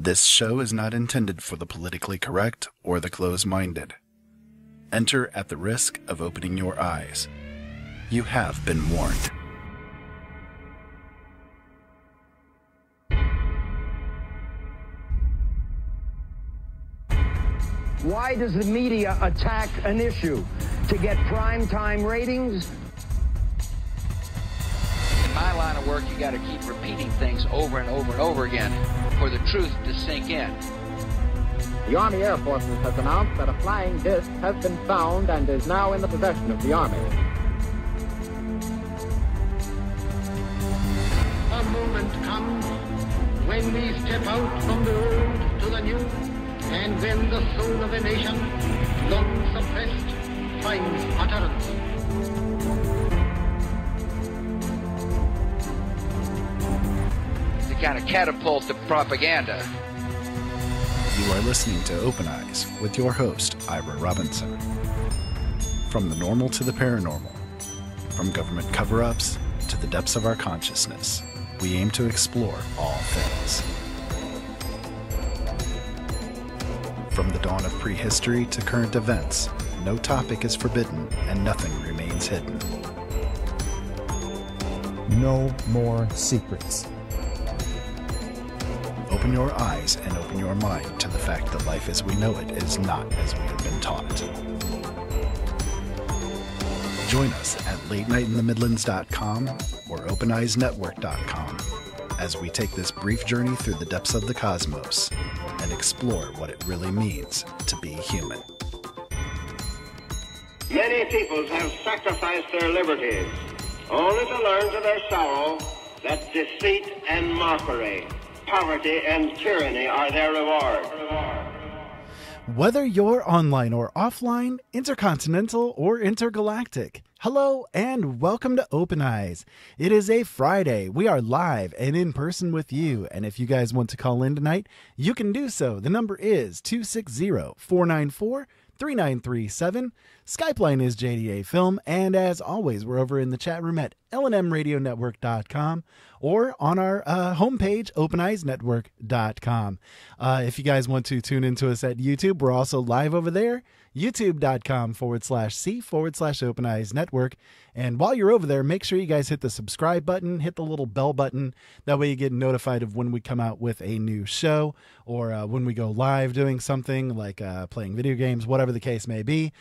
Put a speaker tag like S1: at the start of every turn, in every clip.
S1: This show is not intended for the politically correct or the closed-minded. Enter at the risk of opening your eyes. You have been warned.
S2: Why does the media attack an issue? To get primetime ratings?
S3: In my line of work, you got to keep repeating things over and over and over again for the truth to sink in.
S4: The Army Air Forces has announced that a flying disc has been found and is now in the possession of the Army.
S5: A moment comes when we step out from the old to the new, and when the soul of a nation, long suppressed, finds utterance.
S3: To kind of catapult the propaganda.
S1: You are listening to Open Eyes with your host, Ira Robinson. From the normal to the paranormal, from government cover-ups to the depths of our consciousness, we aim to explore all things. From the dawn of prehistory to current events, no topic is forbidden and nothing remains hidden.
S6: No more secrets.
S1: Open your eyes and open your mind to the fact that life as we know it is not as we have been taught. Join us at latenightinthemidlands.com or openeyesnetwork.com as we take this brief journey through the depths of the cosmos and explore what it really means to be human.
S7: Many peoples have sacrificed their liberties, only to learn to their sorrow that deceit and mockery, poverty and tyranny are their reward.
S1: Whether you're online or offline, intercontinental or intergalactic, hello and welcome to Open Eyes. It is a Friday. We are live and in person with you. And if you guys want to call in tonight, you can do so. The number is 260-494-3937. Skype line is JDA Film. And as always, we're over in the chat room at LNMRadioNetwork.com or on our homepage, OpenEyesNetwork.com. If you guys want to tune into us at YouTube, we're also live over there, youtube.com/C/Open Eyes Network. And while you're over there, make sure you guys hit the subscribe button, hit the little bell button. That way you get notified of when we come out with a new show or when we go live doing something like playing video games, whatever the case may be.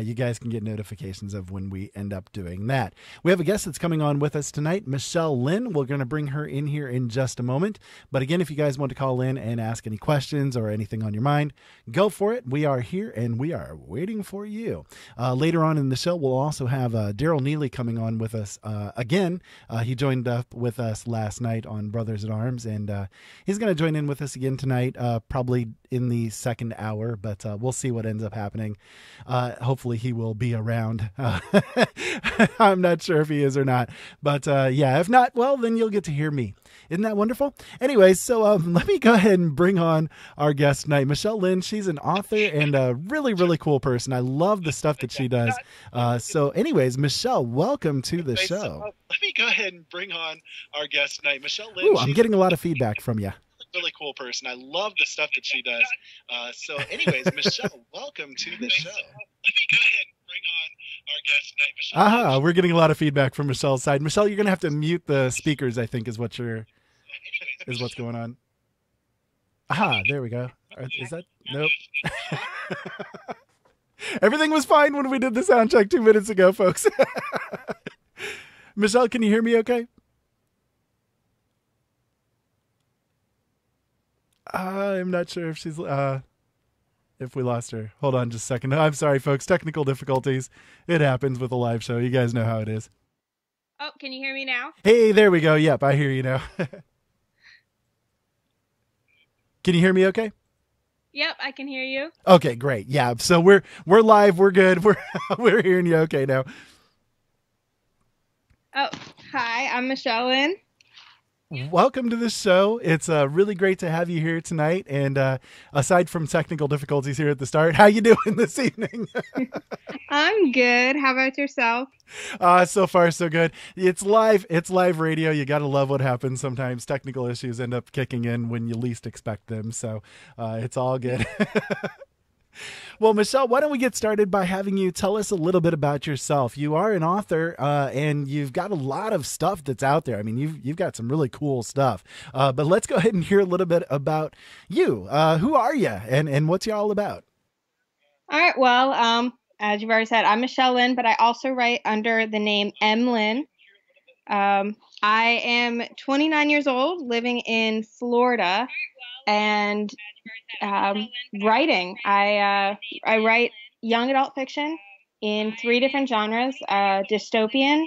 S1: You guys can get notifications of when we end up doing that. We have a guest that's coming on with us tonight, Michelle Lynn. We're going to bring her in here in just a moment. But again, if you guys want to call in and ask any questions or anything on your mind, go for it. We are here and we are waiting for you. Later on in the show, we'll also have Daryl Neely coming on with us again. He joined up with us last night on Brothers in Arms, and he's going to join in with us again tonight, probably in the second hour, but we'll see what ends up happening. Hopefully he will be around. I'm not sure if he is or not, but yeah, if not, well, then you'll get to hear me. Isn't that wonderful? Anyway, so let me go ahead and bring on our guest tonight, Michelle Lynn. She's an author and a really, really cool person. I love the stuff that she does. So anyways, Michelle, welcome to the show.
S8: So, let me go ahead and bring on our guest tonight, Michelle Lynn.
S1: Ooh, I'm getting a lot of feedback from you.
S8: Really cool person. I love the stuff that she does. So anyways, Michelle, welcome to the show. Let me go ahead and bring on our guest tonight, Michelle.
S1: We're getting a lot of feedback from Michelle's side. Michelle, you're going to have to mute the speakers, I think, is what's going on. There we go. Is that? Nope. Everything was fine when we did the sound check 2 minutes ago, folks. Michelle, can you hear me okay? I'm not sure if she's if we lost her. Hold on just a second. I'm sorry, folks. Technical difficulties. It happens with a live show. You guys know how it is.
S9: Oh, can you hear me now?
S1: Hey, there we go. Yep, I hear you now. Can you hear me okay?
S9: Yep, I can hear you.
S1: Okay, great. Yeah, so we're live. We're good. We're hearing you okay now.
S9: Oh, hi. I'm Michelle Lynn.
S1: welcome to the show. It's really great to have you here tonight. And aside from technical difficulties here at the start, how you doing this evening?
S9: I'm good. How about yourself?
S1: So far, so good. It's live radio. You got to love what happens sometimes. Technical issues end up kicking in when you least expect them. So it's all good. Well, Michelle, why don't we get started by having you tell us a little bit about yourself? You are an author, and you've got a lot of stuff that's out there. I mean, you've got some really cool stuff. But let's go ahead and hear a little bit about you. Who are you, and what's you all about?
S9: All right. Well, as you've already said, I'm Michelle Lynn, but I also write under the name M. Lynn. I am 29 years old, living in Florida, and writing. I write young adult fiction in 3 different genres: dystopian,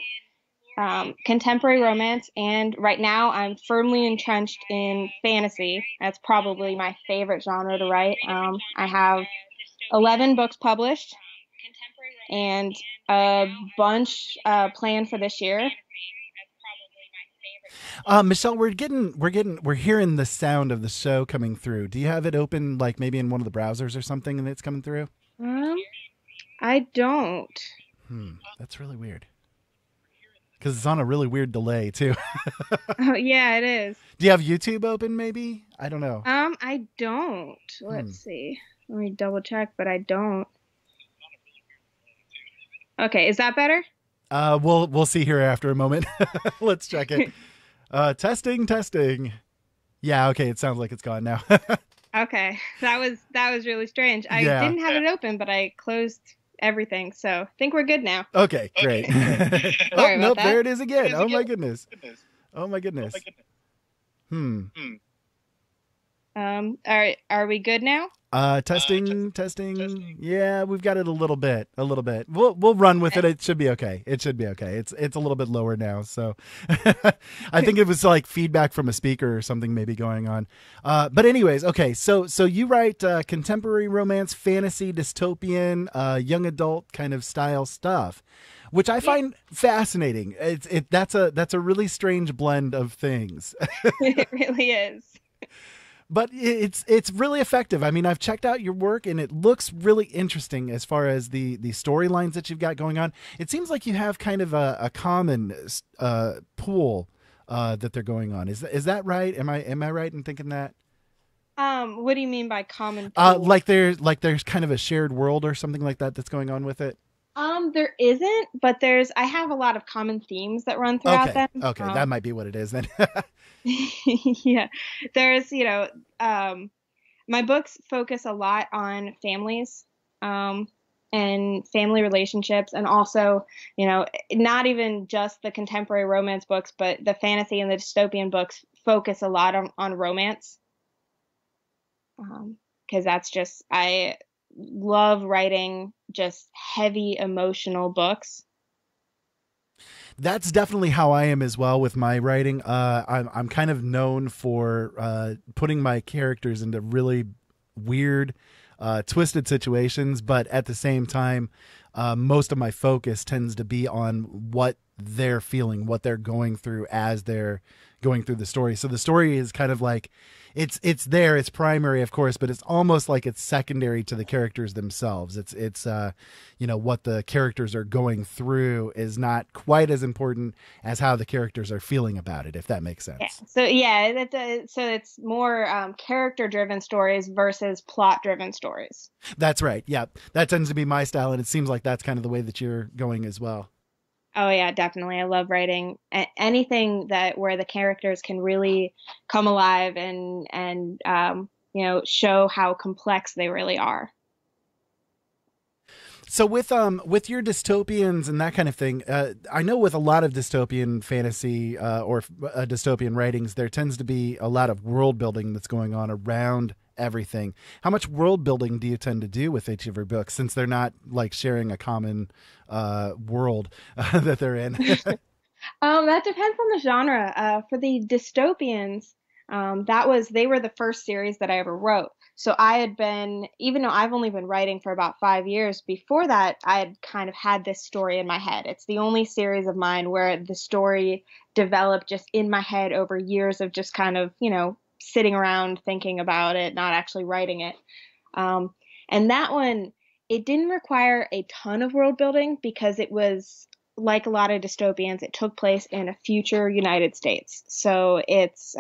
S9: contemporary romance, and right now I'm firmly entrenched in fantasy. That's probably my favorite genre to write. I have 11 books published and a bunch planned for this year.
S1: Michelle, we're hearing the sound of the show coming through. Do you have it open, like maybe in one of the browsers or something, and it's coming through?
S9: I don't.
S1: That's really weird. Because it's on a really weird delay too.
S9: Oh yeah, it is.
S1: Do you have YouTube open? Maybe, I don't know.
S9: I don't. Let's see. Let me double check, but I don't. Okay, is that better?
S1: We'll see here after a moment. Let's check it. Testing. Yeah, okay, it sounds like it's gone now.
S9: Okay, that was really strange. I didn't have it open, but I closed everything, so I think we're good now.
S1: Okay, great.
S9: Sorry about that.
S1: There it is again. Oh my goodness.
S9: Are we good now?
S1: Testing. Yeah, we've got it a little bit. We'll run with it. It should be okay. It's a little bit lower now. So I think it was like feedback from a speaker or something maybe going on. But anyways, okay. So you write contemporary romance, fantasy, dystopian, young adult kind of style stuff, which I find fascinating. That's a really strange blend of things.
S9: It really is.
S1: But it's really effective. I mean, I've checked out your work, and it looks really interesting as far as the storylines that you've got going on. It seems like you have kind of a common pool that they're going on. Is that right? Am I right in thinking that?
S9: What do you mean by common pool?
S1: Like there's kind of a shared world or something like that that's going on with it?
S9: There isn't, but I have a lot of common themes that run throughout them.
S1: Okay, that might be what it is then.
S9: Yeah, there's, my books focus a lot on families, and family relationships, and also, not even just the contemporary romance books, but the fantasy and the dystopian books focus a lot on romance. Because I love writing just heavy emotional books.
S1: That's definitely how I am as well with my writing. I'm kind of known for putting my characters into really weird, twisted situations, but at the same time, most of my focus tends to be on what they're feeling, what they're going through as they're going through the story. So the story is kind of like it's there, it's primary, of course, but it's almost like it's secondary to the characters themselves. It's what the characters are going through is not quite as important as how the characters are feeling about it, if that makes sense.
S9: Yeah. So it's more character-driven stories versus plot-driven stories.
S1: That's right. Yeah, that tends to be my style, and it seems like that's kind of the way that you're going as well.
S9: Oh yeah, definitely. I love writing anything where the characters can really come alive and show how complex they really are.
S1: So with your dystopians and that kind of thing, I know with a lot of dystopian fantasy or dystopian writings, there tends to be a lot of world building that's going on around everything. How much world building do you tend to do with each of your books, since they're not like sharing a common world that they're in?
S9: That depends on the genre. For the dystopians, they were the first series that I ever wrote. So I had been, even though I've only been writing for about 5 years, before that, I had kind of had this story in my head. It's the only series of mine where the story developed just in my head over years of just kind of, sitting around thinking about it, not actually writing it. And that one, it didn't require a ton of world building because it was, like a lot of dystopians, it took place in a future United States. So it's,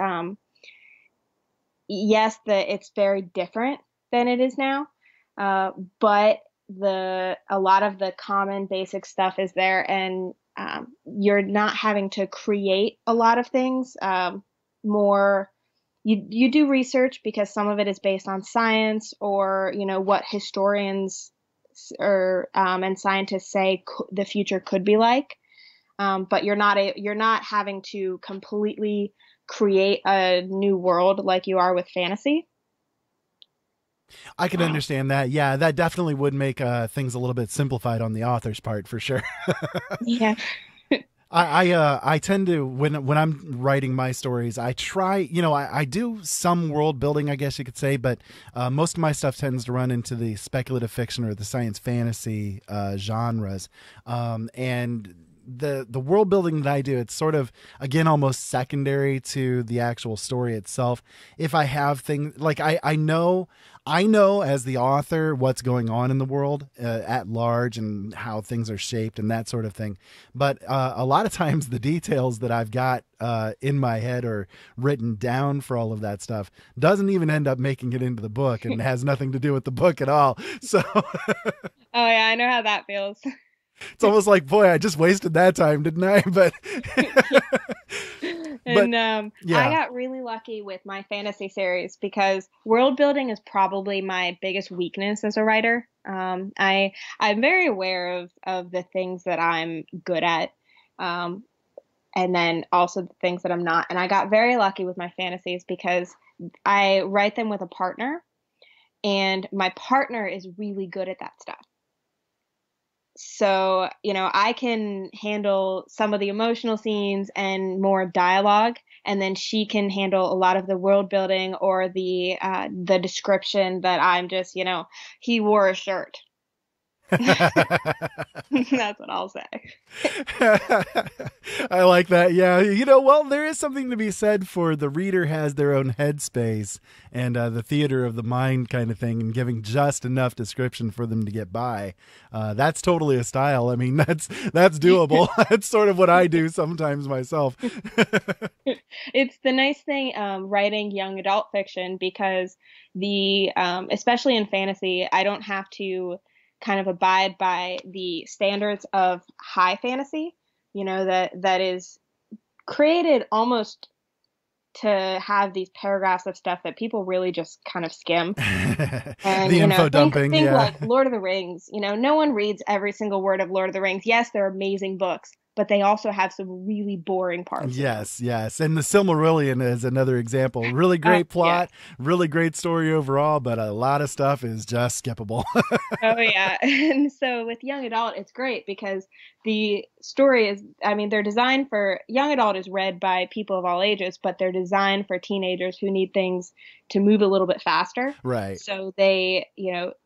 S9: yes, it's very different than it is now, but a lot of the common basic stuff is there, and you're not having to create a lot of things. More, you do research because some of it is based on science or what historians or and scientists say the future could be like, but you're not having to completely create a new world like you are with fantasy.
S1: I can understand that. Yeah, that definitely would make things a little bit simplified on the author's part, for sure.
S9: Yeah.
S1: I tend to, when I'm writing my stories, I try, I do some world building, I guess you could say, but most of my stuff tends to run into the speculative fiction or the science fantasy genres. And the world building that I do, it's sort of, again, almost secondary to the actual story itself. If I have things like I know as the author what's going on in the world at large and how things are shaped and that sort of thing. But a lot of times the details that I've got in my head or written down for all of that stuff doesn't even end up making it into the book and has nothing to do with the book at all. So,
S9: oh yeah, I know how that feels.
S1: It's almost like, boy, I just wasted that time, didn't I? But,
S9: I got really lucky with my fantasy series because world building is probably my biggest weakness as a writer. I'm very aware of the things that I'm good at, and then also the things that I'm not. And I got very lucky with my fantasies because I write them with a partner, and my partner is really good at that stuff. So, I can handle some of the emotional scenes and more dialogue, and then she can handle a lot of the world building or the description that I'm just, he wore a shirt. That's what I'll say.
S1: I like that. Yeah. Well, there is something to be said for the reader has their own headspace and the theater of the mind kind of thing, and giving just enough description for them to get by. That's totally a style. I mean, that's doable. That's sort of what I do sometimes myself.
S9: It's the nice thing writing young adult fiction because especially in fantasy, I don't have to kind of abide by the standards of high fantasy, that is created almost to have these paragraphs of stuff that people really just kind of skim. And,
S1: the info dumping,
S9: think like Lord of the Rings, no one reads every single word of Lord of the Rings. Yes, they're amazing books, but they also have some really boring parts.
S1: Yes. And the Silmarillion is another example. Really great plot, really great story overall, but a lot of stuff is just skippable.
S9: Oh, yeah. And so with young adult, it's great because the story is, they're designed for, young adult is read by people of all ages, but they're designed for teenagers who need things to move a little bit faster.
S1: Right.
S9: So they,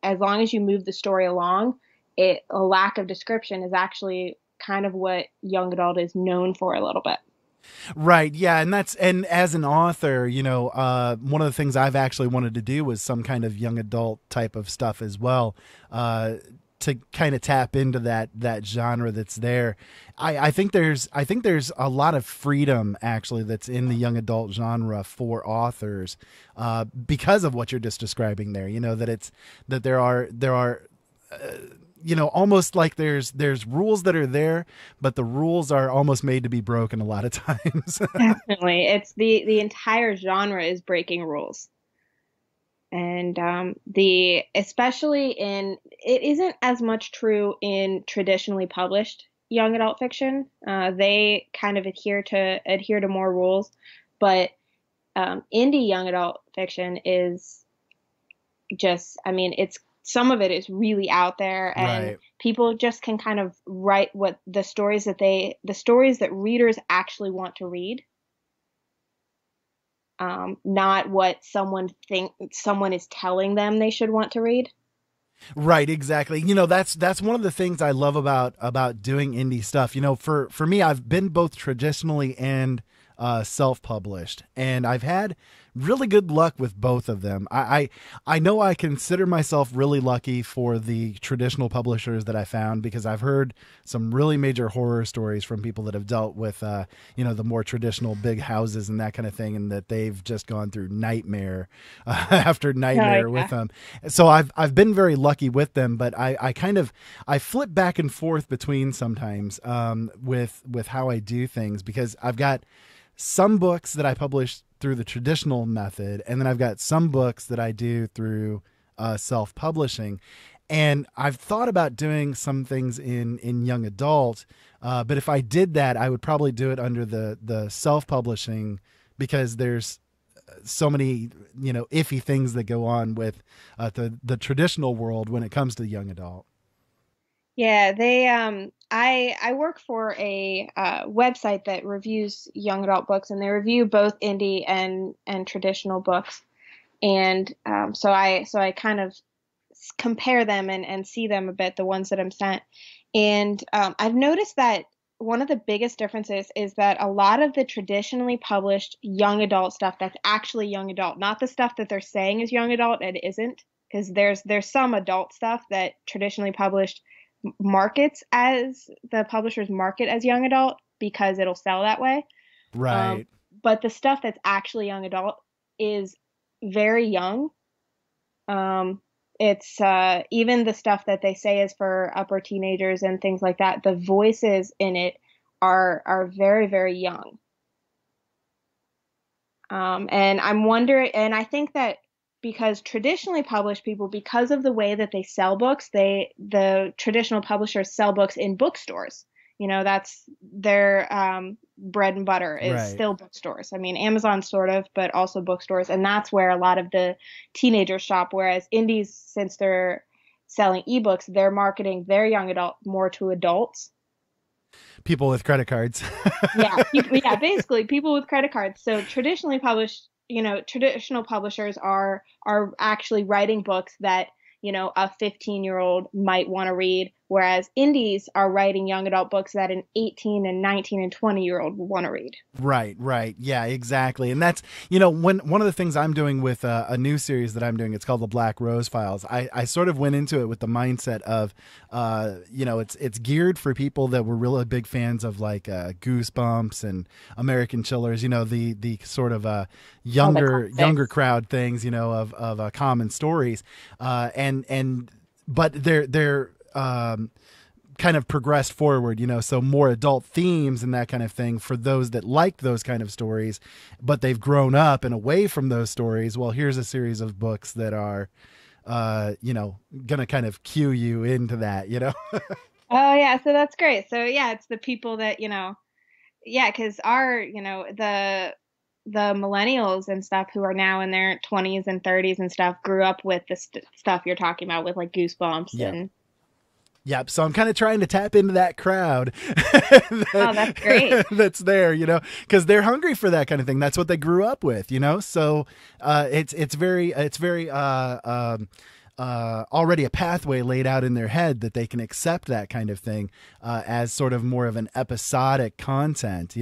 S9: as long as you move the story along, a lack of description is actually kind of what young adult is known for a little bit.
S1: Right. Yeah. And as an author, one of the things I've actually wanted to do was some kind of young adult type of stuff as well, to kind of tap into that genre that's there. I think there's a lot of freedom actually that's in the young adult genre for authors, because of what you're just describing there, that there are almost like there's rules that are there, but the rules are almost made to be broken a lot of times.
S9: Definitely. It's the entire genre is breaking rules. And especially it isn't as much true in traditionally published young adult fiction. They kind of adhere to more rules, but indie young adult fiction is just, it's, some of it is really out there, and
S1: right.
S9: People just can kind of write what the stories that readers actually want to read. not what someone is telling them they should want to read.
S1: Right, exactly. That's one of the things I love about doing indie stuff. For me, I've been both traditionally and self-published, and I've had really good luck with both of them. I know I consider myself really lucky for the traditional publishers that I found, because I've heard some really major horror stories from people that have dealt with the more traditional big houses and that kind of thing, and that they've just gone through nightmare after nightmare with them. So I've been very lucky with them, but I flip back and forth between sometimes with how I do things, because I've got some books that I publish through the traditional method, and then I've got some books that I do through self-publishing. And I've thought about doing some things in young adult, but if I did that, I would probably do it under the self-publishing, because there's so many iffy things that go on with the traditional world when it comes to young adult.
S9: Yeah, they I work for a website that reviews young adult books, and they review both indie and traditional books. And so I kind of compare them and see them a bit, the ones that I'm sent. And I've noticed that one of the biggest differences is that a lot of the traditionally published young adult stuff that's actually young adult, not the stuff that they're saying is young adult and isn't, because there's some adult stuff that traditionally published markets as the publishers market as young adult because it'll sell that way.
S1: Right.
S9: But the stuff that's actually young adult is very young. It's even the stuff that they say is for upper teenagers and things like that, the voices in it are very, very young. And I'm wondering, and I think that because traditionally published people, because of the way that they sell books, the traditional publishers sell books in bookstores. That's their bread and butter is still bookstores. I mean, Amazon sort of, but also bookstores. And that's where a lot of the teenagers shop. Whereas indies, since they're selling ebooks, they're marketing their young adult more to adults.
S1: People with credit cards.
S9: Yeah, basically people with credit cards. So traditionally published, traditional publishers are actually writing books that, a 15-year-old might want to read, whereas indies are writing young adult books that an 18 and 19 and 20-year-old will want to read.
S1: Right. Yeah, exactly. And that's, one of the things I'm doing with a new series that I'm doing, it's called The Black Rose Files. I sort of went into it with the mindset of, it's geared for people that were really big fans of like Goosebumps and American Chillers, the sort of younger crowd things, of common stories. But they're kind of progressed forward, so more adult themes and that kind of thing for those that like those kind of stories, but they've grown up and away from those stories. Well, here's a series of books that are, gonna kind of cue you into that,
S9: Oh yeah. So that's great. So yeah, it's the people that, cause our, the millennials and stuff who are now in their 20s and 30s and stuff grew up with the stuff you're talking about with like Goosebumps and.
S1: Yep. So I'm kind of trying to tap into that crowd.
S9: That's great.
S1: That's there, because they're hungry for that kind of thing. That's what they grew up with, So it's very already a pathway laid out in their head that they can accept that kind of thing as sort of more of an episodic content,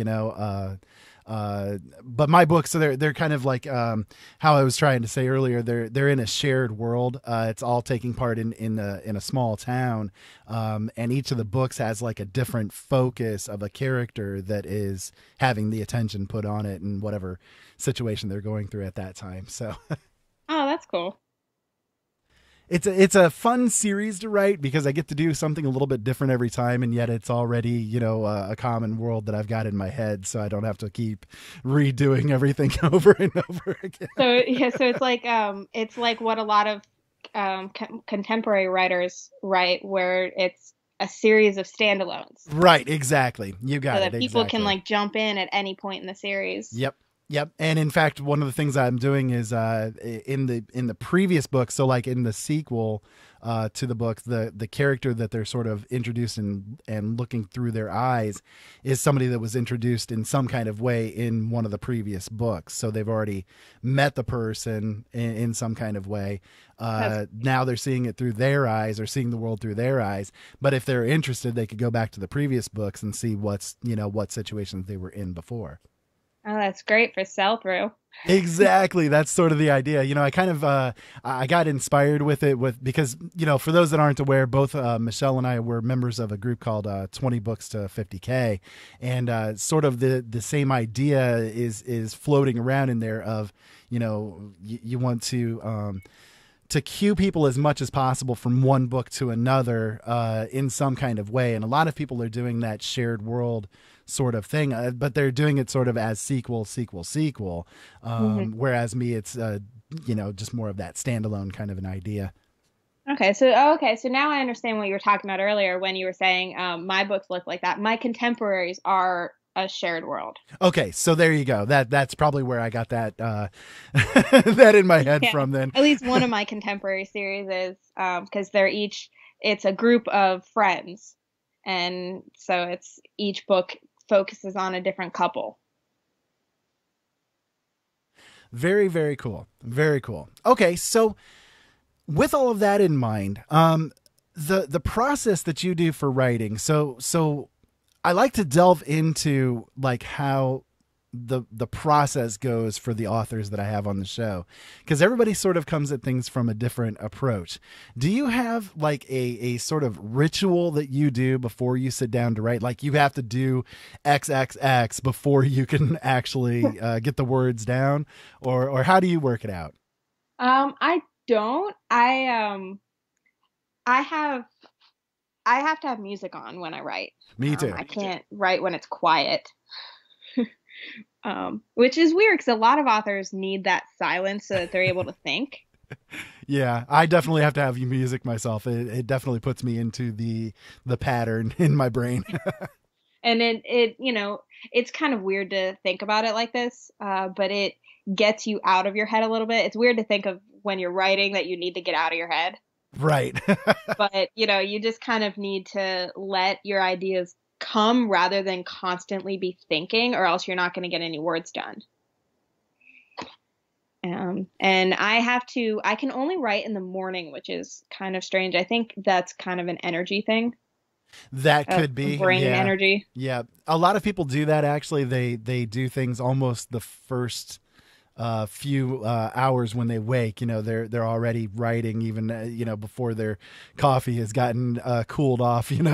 S1: but my books, so they're kind of like how I was trying to say earlier. They're in a shared world. It's all taking part in a small town, and each of the books has like a different focus of a character that is having the attention put on it in whatever situation they're going through at that time. So,
S9: oh, that's cool.
S1: It's a fun series to write because I get to do something a little bit different every time, and yet it's already, a common world that I've got in my head, so I don't have to keep redoing everything over and over again.
S9: So it's like what a lot of contemporary writers write, where it's a series of standalones.
S1: Right, exactly. You got it.
S9: So that people can like jump in at any point in the series.
S1: Yep. Yep. And in fact, one of the things I'm doing is in the previous book, so like in the sequel to the book, the character that they're sort of introduced and looking through their eyes is somebody that was introduced in some kind of way in one of the previous books. So they've already met the person in some kind of way. Now they're seeing it through their eyes, or seeing the world through their eyes. But if they're interested, they could go back to the previous books and see what situations they were in before.
S9: Oh, that's great for sell-through.
S1: Exactly. That's sort of the idea. I kind of, I got inspired with it because, for those that aren't aware, both Michelle and I were members of a group called 20 Books to 50K. And sort of the same idea is floating around in there of, you want to cue people as much as possible from one book to another in some kind of way. And a lot of people are doing that shared world sort of thing, but they're doing it sort of as sequel. Whereas me, it's, just more of that standalone kind of an idea.
S9: Okay. So now I understand what you were talking about earlier when you were saying my books look like that. My contemporaries are a shared world. Okay. So there you go. That's probably where I got that, that in my head from then. At least one of my contemporary series is, cause it's a group of friends. And so it's each book focuses on a different couple.
S1: Very, very cool. Very cool. Okay. So with all of that in mind, the process that you do for writing. So I like to delve into like how the process goes for the authors that I have on the show, because everybody sort of comes at things from a different approach. Do you have like a sort of ritual that you do before you sit down to write? Like you have to do XXX before you can actually get the words down, or how do you work it out?
S9: I don't. I have to have music on when I write.
S1: Me too.
S9: I can't write when it's quiet. Which is weird because a lot of authors need that silence so that they're able to think.
S1: Yeah, I definitely have to have music myself. It definitely puts me into the pattern in my brain.
S9: And it's kind of weird to think about it like this, but it gets you out of your head a little bit. It's weird to think of when you're writing that you need to get out of your head.
S1: Right.
S9: But, you just kind of need to let your ideas come rather than constantly be thinking, or else you're not going to get any words done. And I can only write in the morning, which is kind of strange. I think that's kind of an energy thing.
S1: That could be
S9: brain energy.
S1: Yeah. A lot of people do that. Actually, they do things almost the first few hours when they wake. They're already writing, even before their coffee has gotten cooled off, in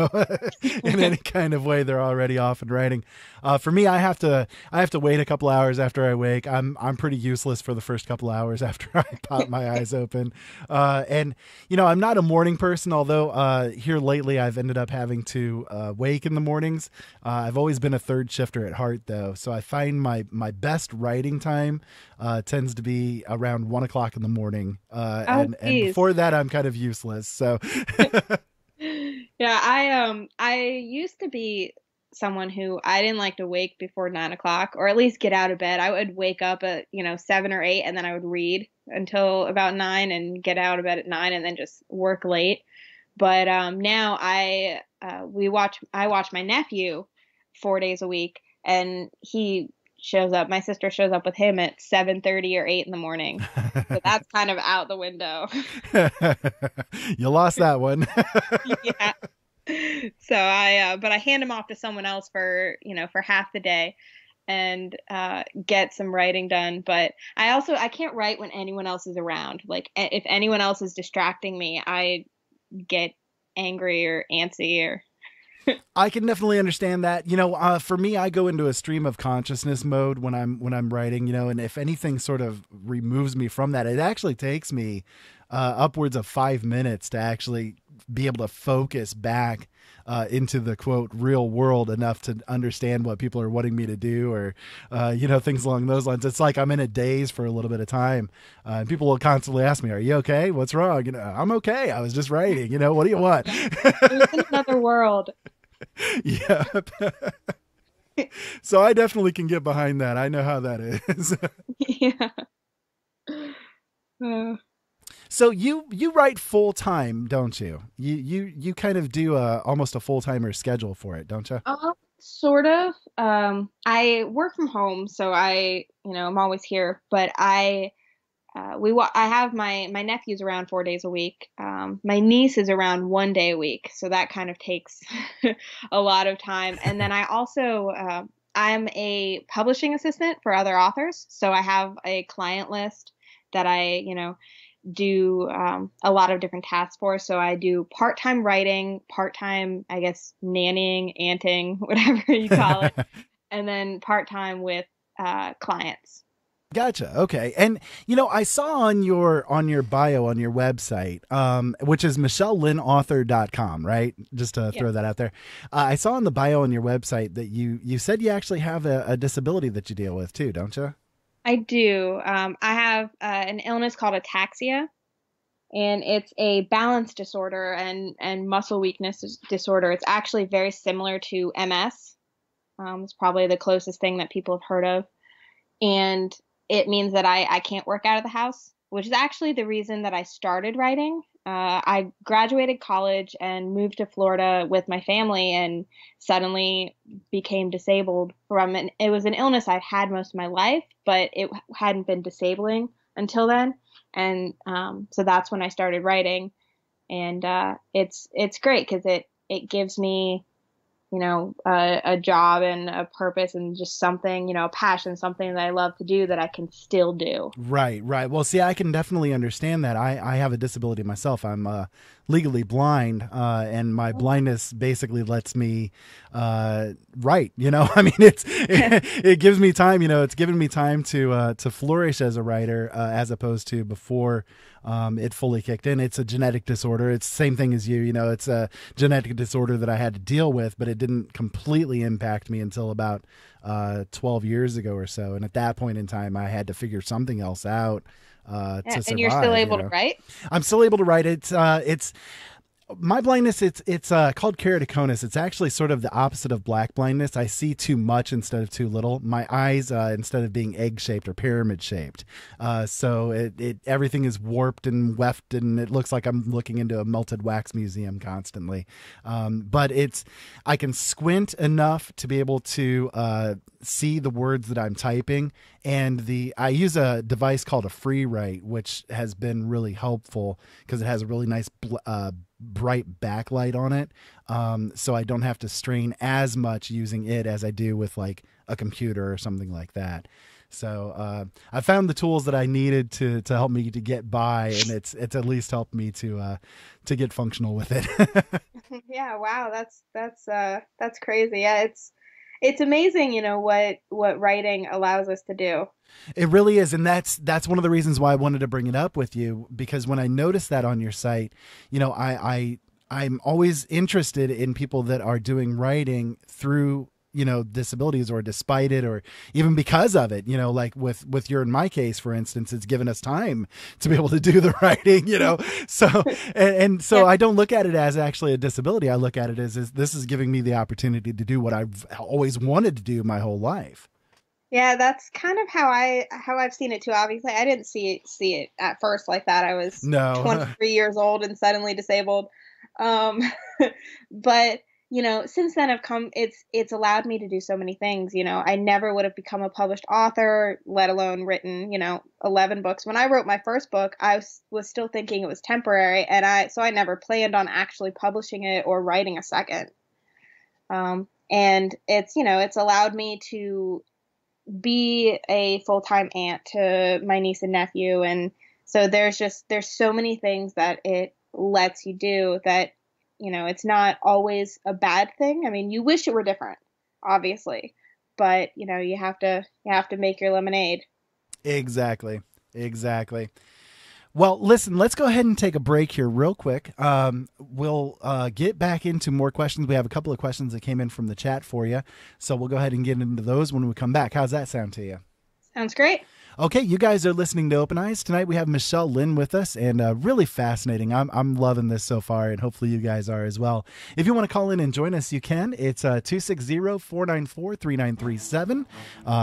S1: any kind of way. They're already off and writing. For me, I have to wait a couple hours after I wake. I'm pretty useless for the first couple hours after I pop my eyes open. And I'm not a morning person, although here lately I've ended up having to wake in the mornings. I've always been a third shifter at heart, though, so I find my best writing time tends to be around 1 o'clock in the morning. And before that, I'm kind of useless. So
S9: yeah, I used to be someone who I didn't like to wake before 9 o'clock, or at least get out of bed. I would wake up at 7 or 8, and then I would read until about 9 and get out of bed at 9 and then just work late. But now I watch my nephew 4 days a week, and he shows up. My sister shows up with him at 7:30 or 8 in the morning. So that's kind of out the window.
S1: You lost that one.
S9: Yeah. So but I hand him off to someone else for half the day and get some writing done. But I can't write when anyone else is around. Like if anyone else is distracting me, I get angry or antsy or
S1: I can definitely understand that. For me, I go into a stream of consciousness mode when I'm writing, and if anything sort of removes me from that, it actually takes me upwards of 5 minutes to actually be able to focus back into the quote real world enough to understand what people are wanting me to do, or things along those lines. It's like I'm in a daze for a little bit of time. And people will constantly ask me, "Are you okay? What's wrong?" I'm okay. I was just writing. What do you want?
S9: It's in another world.
S1: Yeah. So I definitely can get behind that. I know how that is.
S9: Yeah.
S1: So you write full time, don't you? You kind of do almost a full timer schedule for it, don't you?
S9: Sort of. I work from home, so I'm always here. But I have my nephew's around 4 days a week. My niece is around 1 day a week, so that kind of takes a lot of time. And then I also I'm a publishing assistant for other authors, so I have a client list that I do a lot of different tasks for. So I do part-time writing, part-time, I guess, nannying, aunting, whatever you call it, and then part-time with clients.
S1: Gotcha. Okay. And, I saw on your bio on your website, which is michelleLynnAuthor.com, right? Just to throw that out there. I saw on the bio on your website that you said you actually have a disability that you deal with too, don't you?
S9: I do. I have an illness called ataxia, and it's a balance disorder and muscle weakness disorder. It's actually very similar to MS. It's probably the closest thing that people have heard of. And it means that I can't work out of the house, which is actually the reason that I started writing. I graduated college and moved to Florida with my family and suddenly became disabled from it. It was an illness I'd had most of my life, but it hadn't been disabling until then. And so that's when I started writing. And it's great because it gives me, a job and a purpose and just something, a passion, something that I love to do that I can still do.
S1: Right. Well, see, I can definitely understand that. I have a disability myself. I'm legally blind, and my blindness basically lets me write. I mean, it gives me time. It's given me time to flourish as a writer, as opposed to before it fully kicked in. It's a genetic disorder. It's the same thing as you. It's a genetic disorder that I had to deal with, but it didn't completely impact me until about 12 years ago or so. And at that point in time, I had to figure something else out to survive.
S9: And you're still able to write?
S1: I'm still able to write it. It's my blindness. It's called keratoconus. It's actually sort of the opposite of black blindness. I see too much instead of too little. My eyes, instead of being egg shaped, are pyramid shaped. So it everything is warped and weft, and it looks like I'm looking into a melted wax museum constantly. But I can squint enough to be able to see the words that I'm typing, and I use a device called a free write, which has been really helpful because it has a really nice bright backlight on it, so I don't have to strain as much using it as I do with like a computer or something like that. So I found the tools that I needed to help me to get by, and it's at least helped me to get functional with it.
S9: Yeah, wow, that's crazy. Yeah, it's amazing, what writing allows us to do.
S1: It really is. And that's one of the reasons why I wanted to bring it up with you, because when I noticed that on your site, I'm always interested in people that are doing writing through, disabilities, or despite it, or even because of it, like with your, in my case, for instance, it's given us time to be able to do the writing, so, and so I don't look at it as actually a disability. I look at it as this is giving me the opportunity to do what I've always wanted to do my whole life.
S9: Yeah, that's kind of how I've seen it too. Obviously, I didn't see it at first like that. I was 23 years old and suddenly disabled. But since then it's allowed me to do so many things. I never would have become a published author, let alone written, 11 books. When I wrote my first book, I was still thinking it was temporary, and I never planned on actually publishing it or writing a second. And it's allowed me to be a full-time aunt to my niece and nephew. And so there's so many things that it lets you do that, it's not always a bad thing. I mean, you wish it were different, obviously, but you have to make your lemonade.
S1: Exactly. Well, listen, let's go ahead and take a break here real quick. We'll get back into more questions. We have a couple of questions that came in from the chat for you, so we'll go ahead and get into those when we come back. How's that sound to you?
S9: Sounds great.
S1: Okay, you guys are listening to Open Eyes. Tonight we have Michelle Lynn with us, and really fascinating. I'm loving this so far, and hopefully you guys are as well. If you want to call in and join us, you can. It's 260-494-3937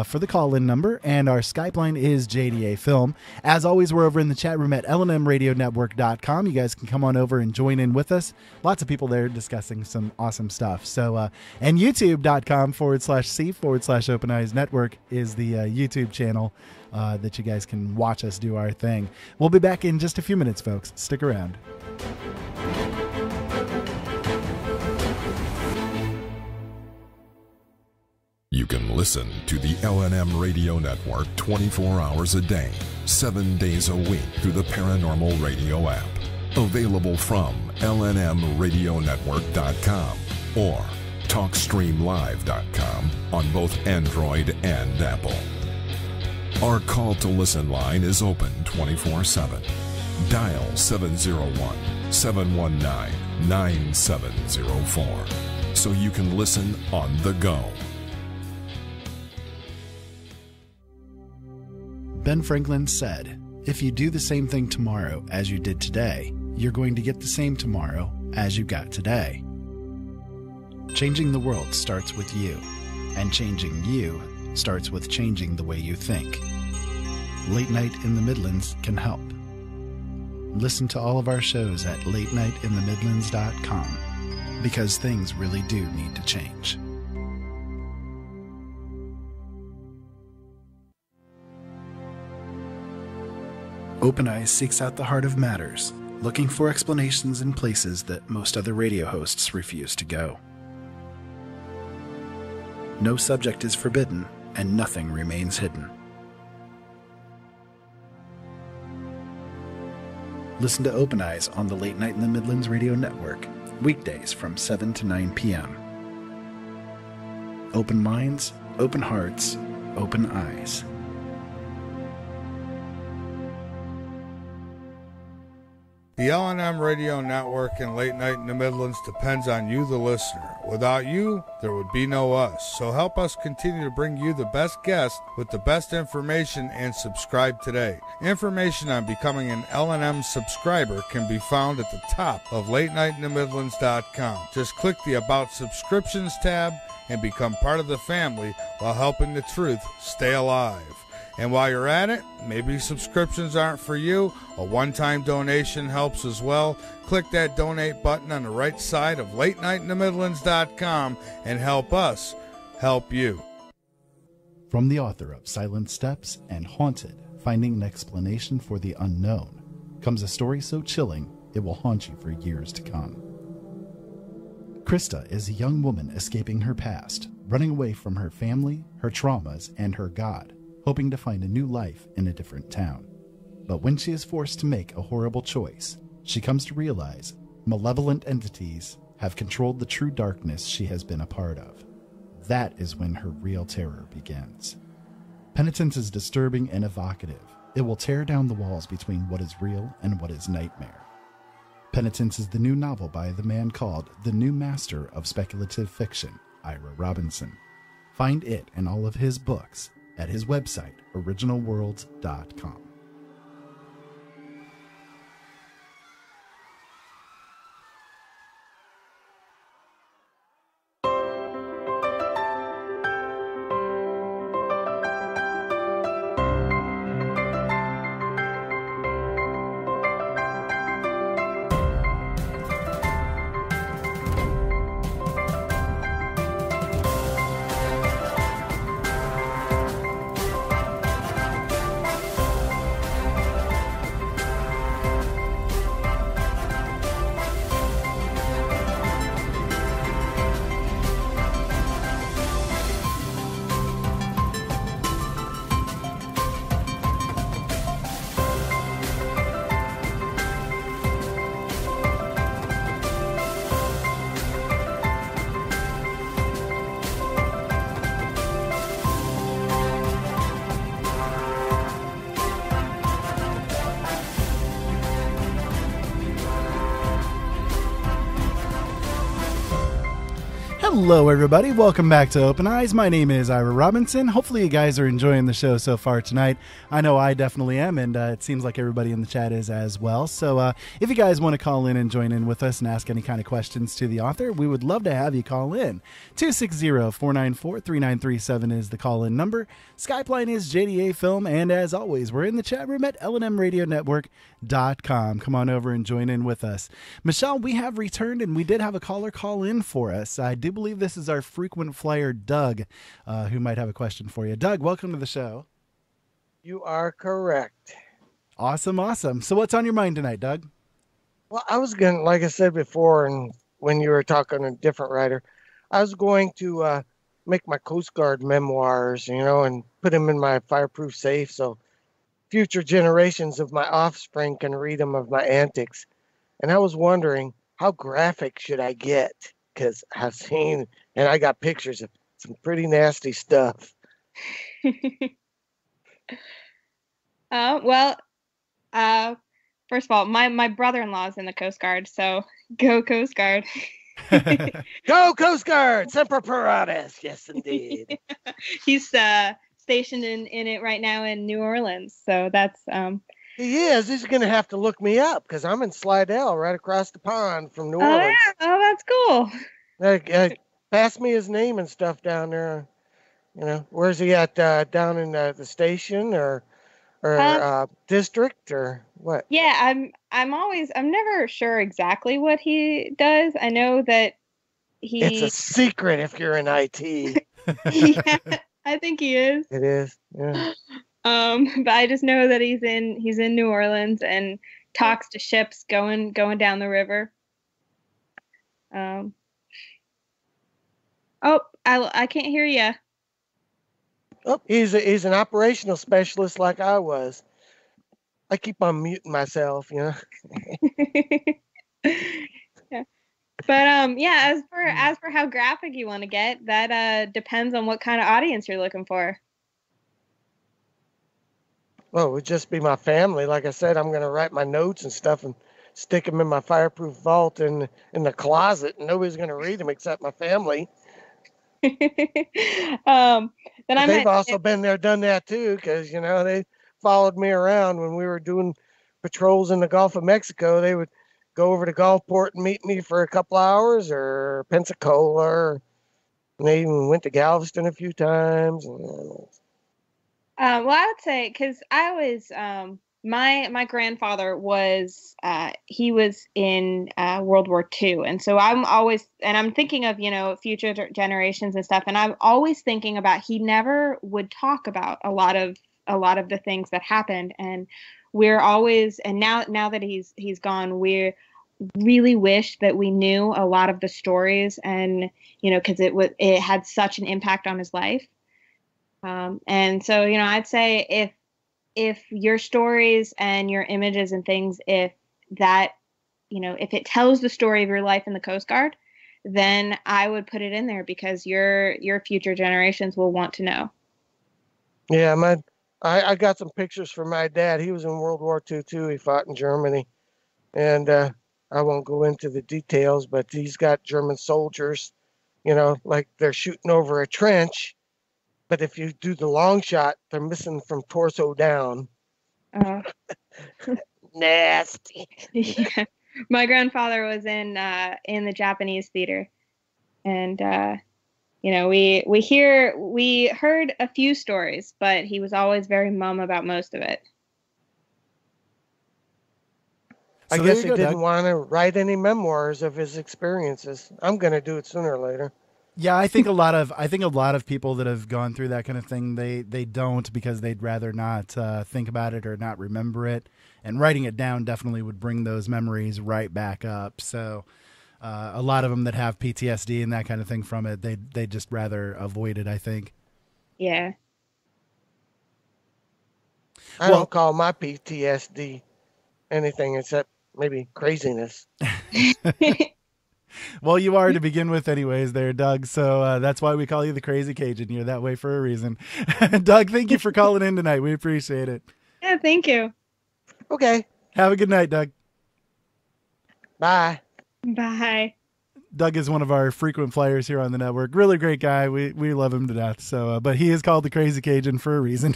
S1: for the call-in number, and our Skype line is JDA Film. As always, we're over in the chat room at LNMRadioNetwork.com. You guys can come on over and join in with us. Lots of people there discussing some awesome stuff. So, and YouTube.com/C/Open Eyes Network is the YouTube channel that you guys can watch us do our thing. We'll be back in just a few minutes, folks. Stick around.
S10: You can listen to the LNM Radio Network 24 hours a day, 7 days a week through the Paranormal Radio app. Available from LNMRadioNetwork.com or TalkStreamLive.com on both Android and Apple. Our call to listen line is open 24/7. Dial 701-719-9704 so you can listen on the go.
S1: Ben Franklin said, "If you do the same thing tomorrow as you did today, you're going to get the same tomorrow as you got today." Changing the world starts with you, and changing you starts with changing the way you think. Late Night in the Midlands can help. Listen to all of our shows at latenightinthemidlands.com, because things really do need to change. Open Eyes seeks out the heart of matters, looking for explanations in places that most other radio hosts refuse to go. No subject is forbidden, and nothing remains hidden. Listen to Open Eyes on the Late Night in the Midlands Radio Network, weekdays from 7 to 9 p.m. Open minds, open hearts, open eyes.
S11: The LNM Radio Network and Late Night in the Midlands depends on you, the listener. Without you, there would be no us. So help us continue to bring you the best guests with the best information, and subscribe today. Information on becoming an LNM subscriber can be found at the top of latenightinthemidlands.com. Just click the About Subscriptions tab and become part of the family while helping the truth stay alive. And while you're at it, maybe subscriptions aren't for you. A one-time donation helps as well. Click that donate button on the right side of latenightinthemidlands.com and help us help you.
S1: From the author of Silent Steps and Haunted, Finding an Explanation for the Unknown, comes a story so chilling it will haunt you for years to come. Krista is a young woman escaping her past, running away from her family, her traumas, and her God, hoping to find a new life in a different town. But when she is forced to make a horrible choice, she comes to realize malevolent entities have controlled the true darkness she has been a part of. That is when her real terror begins. Penitence is disturbing and evocative. It will tear down the walls between what is real and what is nightmare. Penitence is the new novel by the man called the new master of speculative fiction, Ira Robinson. Find it and all of his books at his website, originalworlds.com. Hello, everybody. Welcome back to Open Eyes. My name is Ira Robinson. Hopefully you guys are enjoying the show so far tonight. I know I definitely am, and it seems like everybody in the chat is as well. So if you guys want to call in and join in with us and ask any kind of questions to the author, we would love to have you call in. 260-494-3937 is the call-in number. Skype line is JDA Film, and as always, we're in the chat room at LNMRadioNetwork.com. Come on over and join in with us. Michelle, we have returned, and we did have a caller call in for us. I do believe this is our frequent flyer, Doug, who might have a question for you. Doug, welcome to the show.
S12: You are correct.
S1: Awesome, awesome. So what's on your mind tonight, Doug?
S12: Well, I was going to, like I said before, and when you were talking to a different writer, I was going to make my Coast Guard memoirs, and put them in my fireproof safe so future generations of my offspring can read them of my antics. And I was wondering, how graphic should I get? Because I've seen, and I got pictures of some pretty nasty stuff.
S9: First of all, my brother-in-law is in the Coast Guard, so go Coast Guard.
S12: Go Coast Guard! Semper Paratus! Yes, indeed.
S9: He's stationed in it right now in New Orleans, so that's...
S12: He is. He's going to have to look me up because I'm in Slidell, right across the pond from New Orleans.
S9: Oh, that's cool.
S12: Pass me his name and stuff down there. Where's he at? Down in the station or district or what?
S9: Yeah, I'm never sure exactly what he does. I know that
S12: It's a secret if you're in IT.
S9: Yeah, I think he is.
S12: It is. Yeah.
S9: But I just know that he's in New Orleans and talks to ships going down the river. I can't hear you.
S12: Oh, he's an operational specialist like I was. I keep on muting myself,
S9: Yeah. But as for how graphic you want to get, that depends on what kind of audience you're looking for.
S12: Well, it would just be my family. Like I said, I'm going to write my notes and stuff and stick them in my fireproof vault in the closet. And nobody's going to read them except my family.
S9: They've
S12: also been there, done that too, because, they followed me around when we were doing patrols in the Gulf of Mexico. They would go over to Gulfport and meet me for a couple hours, or Pensacola. And they even went to Galveston a few times.
S9: Well, I would say, because I was, my grandfather was, he was in World War II. And so I'm thinking of, future generations and stuff. And I'm always thinking about, he never would talk about a lot of the things that happened. And we're always, and now that he's gone, we really wish that we knew a lot of the stories, and, because it had such an impact on his life. And so, I'd say if your stories and your images and things, if it tells the story of your life in the Coast Guard, then I would put it in there, because your future generations will want to know.
S12: Yeah, I got some pictures from my dad. He was in World War II too. He fought in Germany, and I won't go into the details, but he's got German soldiers, like they're shooting over a trench. But if you do the long shot, they're missing from torso down. Nasty.
S9: Yeah. My grandfather was in the Japanese theater, and we heard a few stories, but he was always very mum about most of it.
S12: I guess he didn't want to write any memoirs of his experiences. I'm going to do it sooner or later.
S1: Yeah, I think a lot of people that have gone through that kind of thing, they don't, because they'd rather not think about it or not remember it. And writing it down definitely would bring those memories right back up. So a lot of them that have PTSD and that kind of thing from it, they just rather avoid it, I think.
S9: Yeah.
S12: I don't call my PTSD anything except maybe craziness.
S1: Well, you are to begin with anyways there, Doug. So that's why we call you the Crazy Cajun. You're that way for a reason. Doug, thank you for calling in tonight. We appreciate it.
S9: Yeah, thank you.
S12: Okay.
S1: Have a good night, Doug.
S12: Bye.
S9: Bye.
S1: Doug is one of our frequent flyers here on the network. Really great guy. We love him to death. So, but he is called the Crazy Cajun for a reason.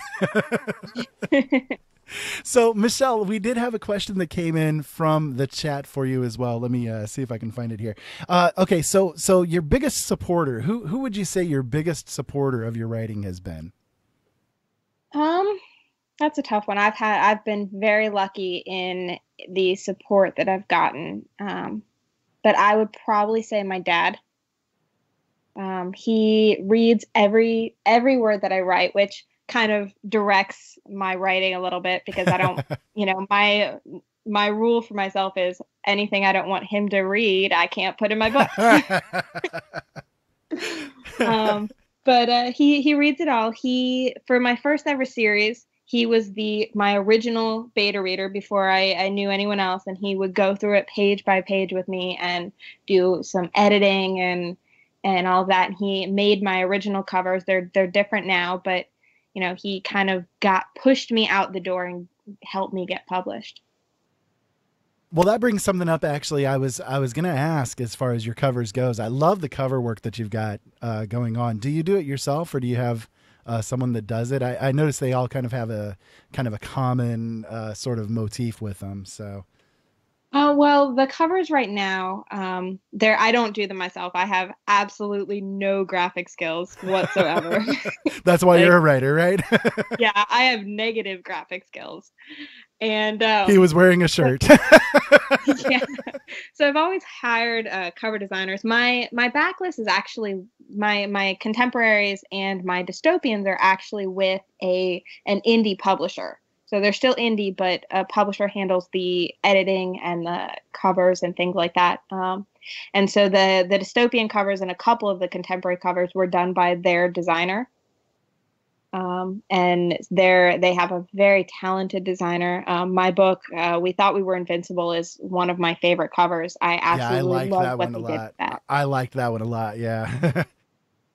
S1: So, Michelle, we did have a question that came in from the chat for you as well. Let me see if I can find it here. Okay, so your biggest supporter, who would you say your biggest supporter of your writing has been?
S9: That's a tough one. I've been very lucky in the support that I've gotten. But I would probably say my dad. He reads every word that I write, which kind of directs my writing a little bit, because I don't, my rule for myself is anything I don't want him to read, I can't put in my book. But he reads it all. For my first ever series, he was my original beta reader before I knew anyone else, and he would go through it page by page with me and do some editing and all of that. And he made my original covers. They're different now, but he kind of pushed me out the door and helped me get published.
S1: Well, that brings something up. Actually, I was going to ask, as far as your covers goes, I love the cover work that you've got going on. Do you do it yourself, or do you have someone that does it? I noticed they all kind of have a common sort of motif with them. So,
S9: well, the covers right now, I don't do them myself. I have absolutely no graphic skills whatsoever.
S1: That's why you're a writer, right?
S9: Yeah, I have negative graphic skills. And
S1: he was wearing a shirt.
S9: Yeah. So I've always hired cover designers. My backlist is actually my contemporaries, and my dystopians are actually with an indie publisher. So they're still indie, but a publisher handles the editing and the covers and things like that. And so the dystopian covers and a couple of the contemporary covers were done by their designer. And they have a very talented designer. My book, We Thought We Were Invincible, is one of my favorite covers. I absolutely love what they did with that.
S1: I liked that one a lot. Yeah.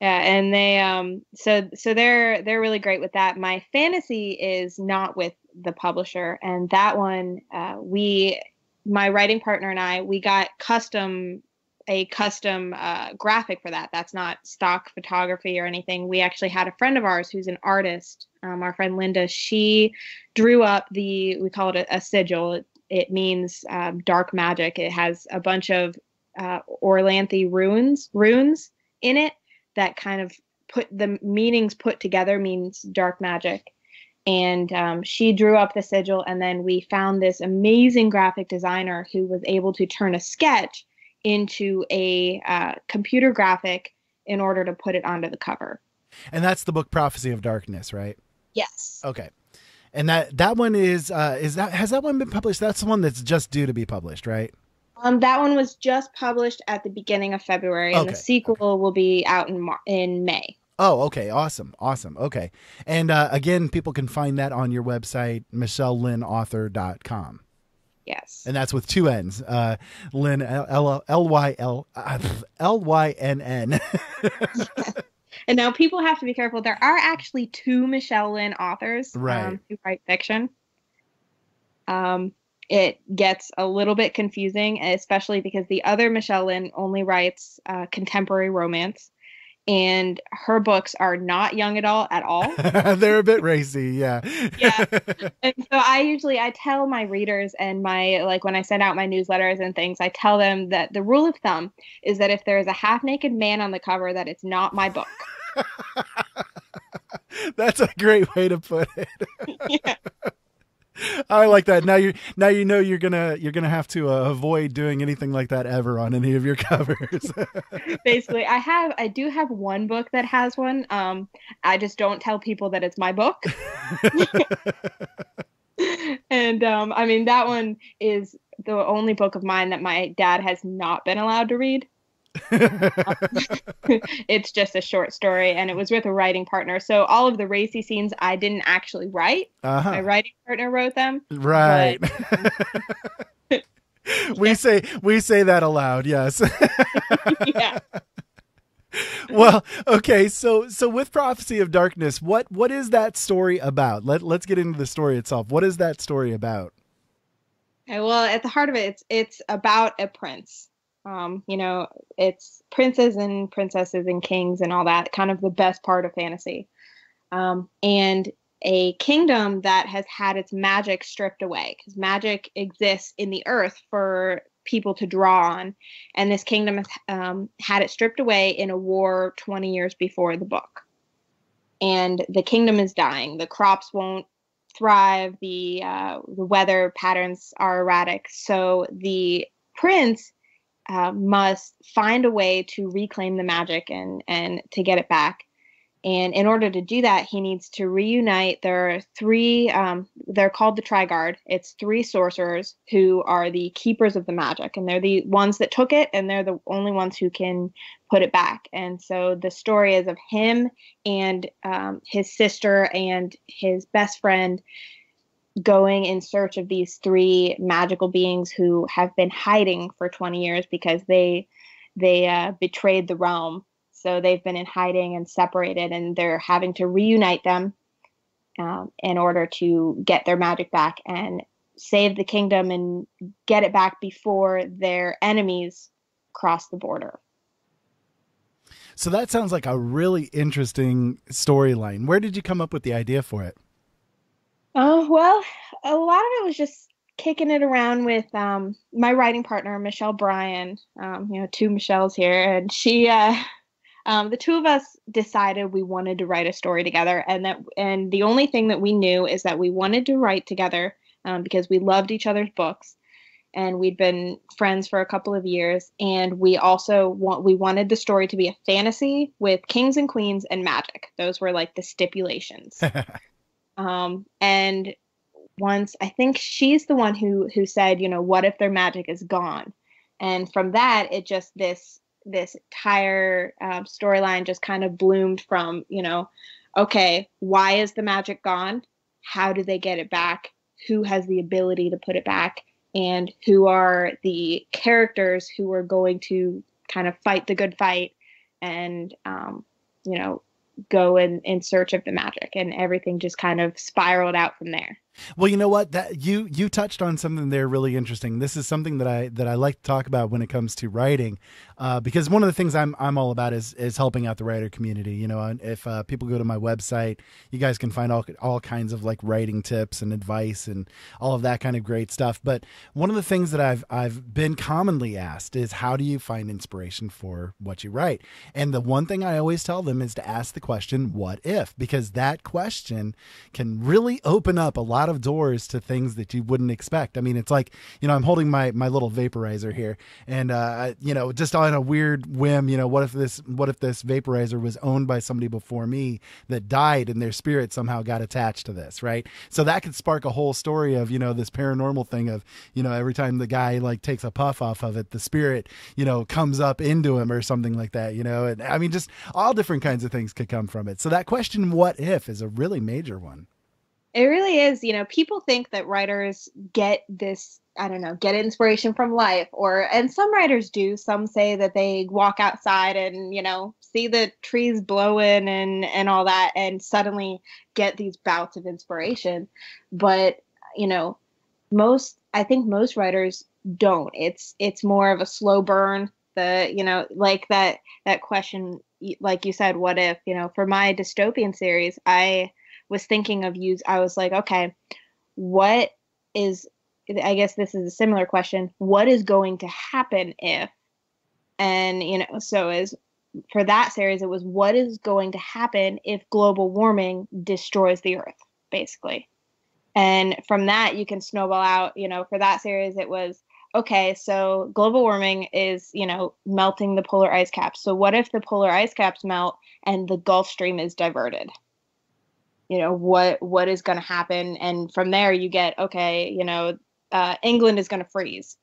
S9: Yeah, and they so they're really great with that. My fantasy is not with the publisher, and that one my writing partner and I, we got a custom graphic for that. That's not stock photography or anything. We actually had a friend of ours who's an artist, our friend Linda. She drew up we call it a sigil. It means dark magic. It has a bunch of Orlanthe runes in it that kind of put the meanings put together means dark magic. And she drew up the sigil, and then we found this amazing graphic designer who was able to turn a sketch into a computer graphic in order to put it onto the cover.
S1: And that's the book Prophecy of Darkness, right?
S9: Yes.
S1: Okay. And that one has that one been published? That's the one that's just due to be published, right?
S9: That one was just published at the beginning of February, and the sequel will be out in May.
S1: Oh, okay. Awesome. Okay. And again, people can find that on your website, MichelleLynnAuthor.com.
S9: Yes.
S1: And that's with two N's. Lynn, L-Y-N-N.
S9: And now people have to be careful. There are actually two Michelle Lynn authors who write fiction. It gets a little bit confusing, especially because the other Michelle Lynn only writes contemporary romance, and her books are not young adult at all.
S1: They're a bit racy, yeah.
S9: Yeah. And so I tell my readers and when I send out my newsletters and things, I tell them that the rule of thumb is that if there is a half-naked man on the cover, that it's not my book.
S1: That's a great way to put it.
S9: Yeah.
S1: I like that. Now you know you're gonna have to avoid doing anything like that ever on any of your covers.
S9: Basically, I do have one book that has one. I just don't tell people that it's my book. And I mean, that one is the only book of mine that my dad has not been allowed to read. It's just a short story, and it was with a writing partner, so all of the racy scenes I didn't actually write. My writing partner wrote them,
S1: right? But... we say that aloud, yes.
S9: Yeah.
S1: Well, okay, so with Prophecy of Darkness, what is that story about? Let's get into the story itself. What is that story about?
S9: Okay, well, at the heart of it, it's about a prince. You know, it's princes and princesses and kings and all that, kind of the best part of fantasy. And a kingdom that has had its magic stripped away, because magic exists in the earth for people to draw on. And this kingdom has had it stripped away in a war 20 years before the book. And the kingdom is dying. The crops won't thrive. The weather patterns are erratic. So the prince must find a way to reclaim the magic and to get it back. And in order to do that, he needs to reunite. There are three, they're called the Triguard. It's three sorcerers who are the keepers of the magic. And they're the ones that took it, and they're the only ones who can put it back. And so the story is of him and his sister and his best friend going in search of these three magical beings who have been hiding for 20 years because they betrayed the realm. So they've been in hiding and separated, and they're having to reunite them in order to get their magic back and save the kingdom and get it back before their enemies cross the border.
S1: So that sounds like a really interesting storyline. Where did you come up with the idea for it?
S9: Oh, well, a lot of it was just kicking it around with my writing partner, Michelle Bryan. Two Michelles here, and she... the two of us decided we wanted to write a story together, and the only thing that we knew is that we wanted to write together because we loved each other's books, and we'd been friends for a couple of years, and we also wanted the story to be a fantasy with kings and queens and magic. Those were like the stipulations. And once, I think she's the one who said, what if their magic is gone? And from that, it just this entire storyline just kind of bloomed from, okay, why is the magic gone? How do they get it back? Who has the ability to put it back? And who are the characters who are going to kind of fight the good fight and, go in search of the magic, and everything just kind of spiraled out from there.
S1: Well, you know what? That you touched on something there really interesting. This is something that I like to talk about when it comes to writing, because one of the things I'm all about is helping out the writer community. If people go to my website, you guys can find all kinds of like writing tips and advice and all of that kind of great stuff. But one of the things that I've been commonly asked is, how do you find inspiration for what you write? And the one thing I always tell them is to ask the question, what if? Because that question can really open up a lot of doors to things that you wouldn't expect. I mean, it's like, I'm holding my little vaporizer here, and just on a weird whim, what if this vaporizer was owned by somebody before me that died, and their spirit somehow got attached to this, right? So that could spark a whole story of, this paranormal thing of, every time the guy like takes a puff off of it, the spirit, comes up into him or something like that, and I mean, just all different kinds of things could come from it. So that question, what if, is a really major one.
S9: It really is. People think that writers get this, get inspiration from life, and some writers do. Some say that they walk outside and, see the trees blowing and all that, and suddenly get these bouts of inspiration. But, I think most writers don't. It's more of a slow burn. Like that question, like you said, what if, for my dystopian series, I was thinking of I was like, okay, I guess this is a similar question. What is going to happen if, and, so for that series, it was, what is going to happen if global warming destroys the earth, basically. And from that, you can snowball out, for that series, it was, okay, so global warming is, melting the polar ice caps. So what if the polar ice caps melt and the Gulf Stream is diverted? What is going to happen? And from there you get, okay, England is going to freeze,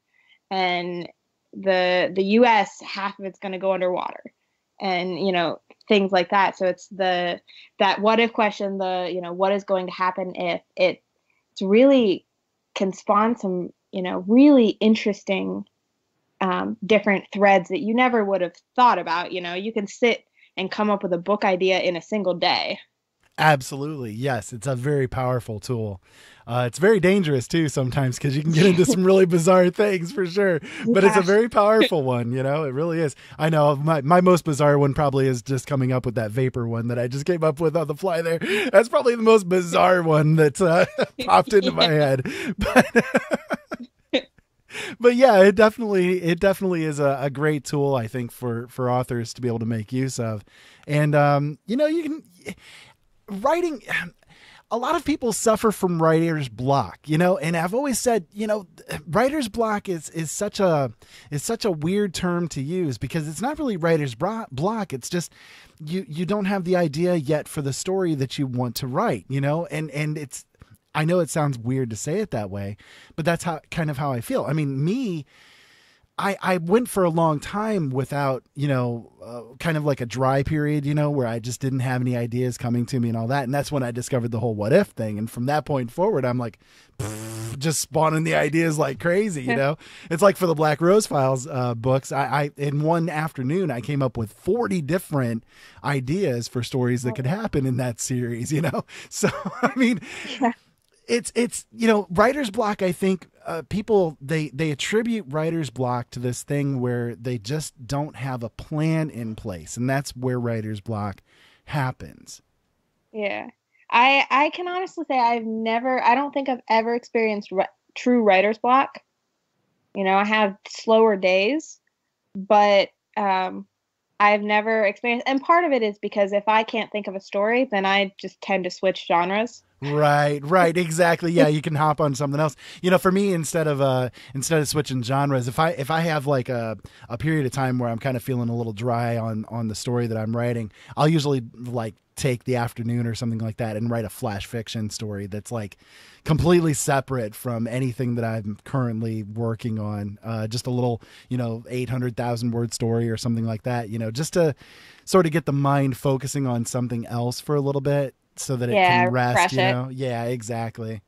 S9: and the US, half of it's going to go underwater, and, things like that. So it's that what if question, what is going to happen if it's really can spawn some, really interesting, different threads that you never would have thought about. You can sit and come up with a book idea in a single day.
S1: Absolutely. Yes. It's a very powerful tool. It's very dangerous too sometimes because you can get into some really bizarre things for sure, but it's a very powerful one. You know, it really is. I know my most bizarre one probably is just coming up with that vapor one that I just came up with on the fly there. That's probably the most bizarre one that's popped into my head. But yeah, it definitely is a great tool, I think, for authors to be able to make use of. And, you know, writing, a lot of people suffer from writer's block, you know, and I've always said, you know, writer's block is such a weird term to use because it's not really writer's block. It's just, you don't have the idea yet for the story that you want to write, you know, and it's, I know it sounds weird to say it that way, but that's kind of how I feel. I mean, I went for a long time without, you know, kind of like a dry period, you know, where I just didn't have any ideas coming to me and all that. And that's when I discovered the whole what if thing. And from that point forward, I'm like, just spawning the ideas like crazy, you know. It's like for the Black Rose Files books, I in one afternoon, I came up with 40 different ideas for stories that could happen in that series, you know. So, I mean... It's you know, writer's block, I think people, they attribute writer's block to this thing where they just don't have a plan in place. And that's where writer's block happens.
S9: Yeah. I can honestly say I don't think I've ever experienced true writer's block. You know, I have slower days, but I've never experienced, and part of it is because if I can't think of a story, then I just tend to switch genres.
S1: Right, exactly. Yeah, you can hop on something else. You know, for me, instead of switching genres, if I have like a period of time where I'm kind of feeling a little dry on the story that I'm writing, I'll usually like take the afternoon or something like that and write a flash fiction story that's like completely separate from anything that I'm currently working on. Just a little, you know, 800,000 word story or something like that, you know, just to sort of get the mind focusing on something else for a little bit so that it can rest, you know? Yeah, exactly.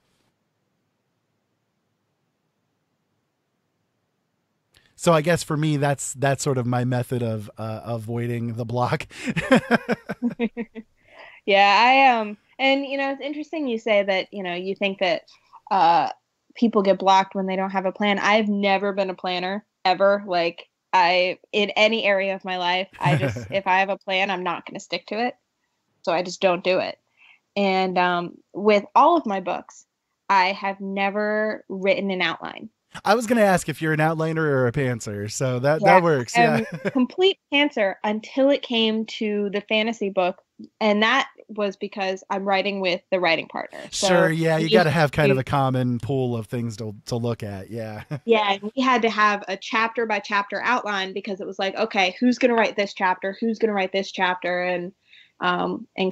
S1: So I guess for me, that's sort of my method of avoiding the block.
S9: Yeah, and you know, it's interesting you say that, you know, you think that people get blocked when they don't have a plan. I've never been a planner ever. Like in any area of my life, I just if I have a plan, I'm not going to stick to it. So I just don't do it. And with all of my books, I have never written an outline.
S1: I was going to ask if you're an outliner or a pantser, so that works. Yeah,
S9: complete pantser until it came to the fantasy book, and that was because I'm writing with the writing partner. So
S1: sure, yeah, you got to have kind of a common pool of things to look at. Yeah,
S9: yeah, and we had to have a chapter by chapter outline because it was like, okay, who's going to write this chapter? Who's going to write this chapter? And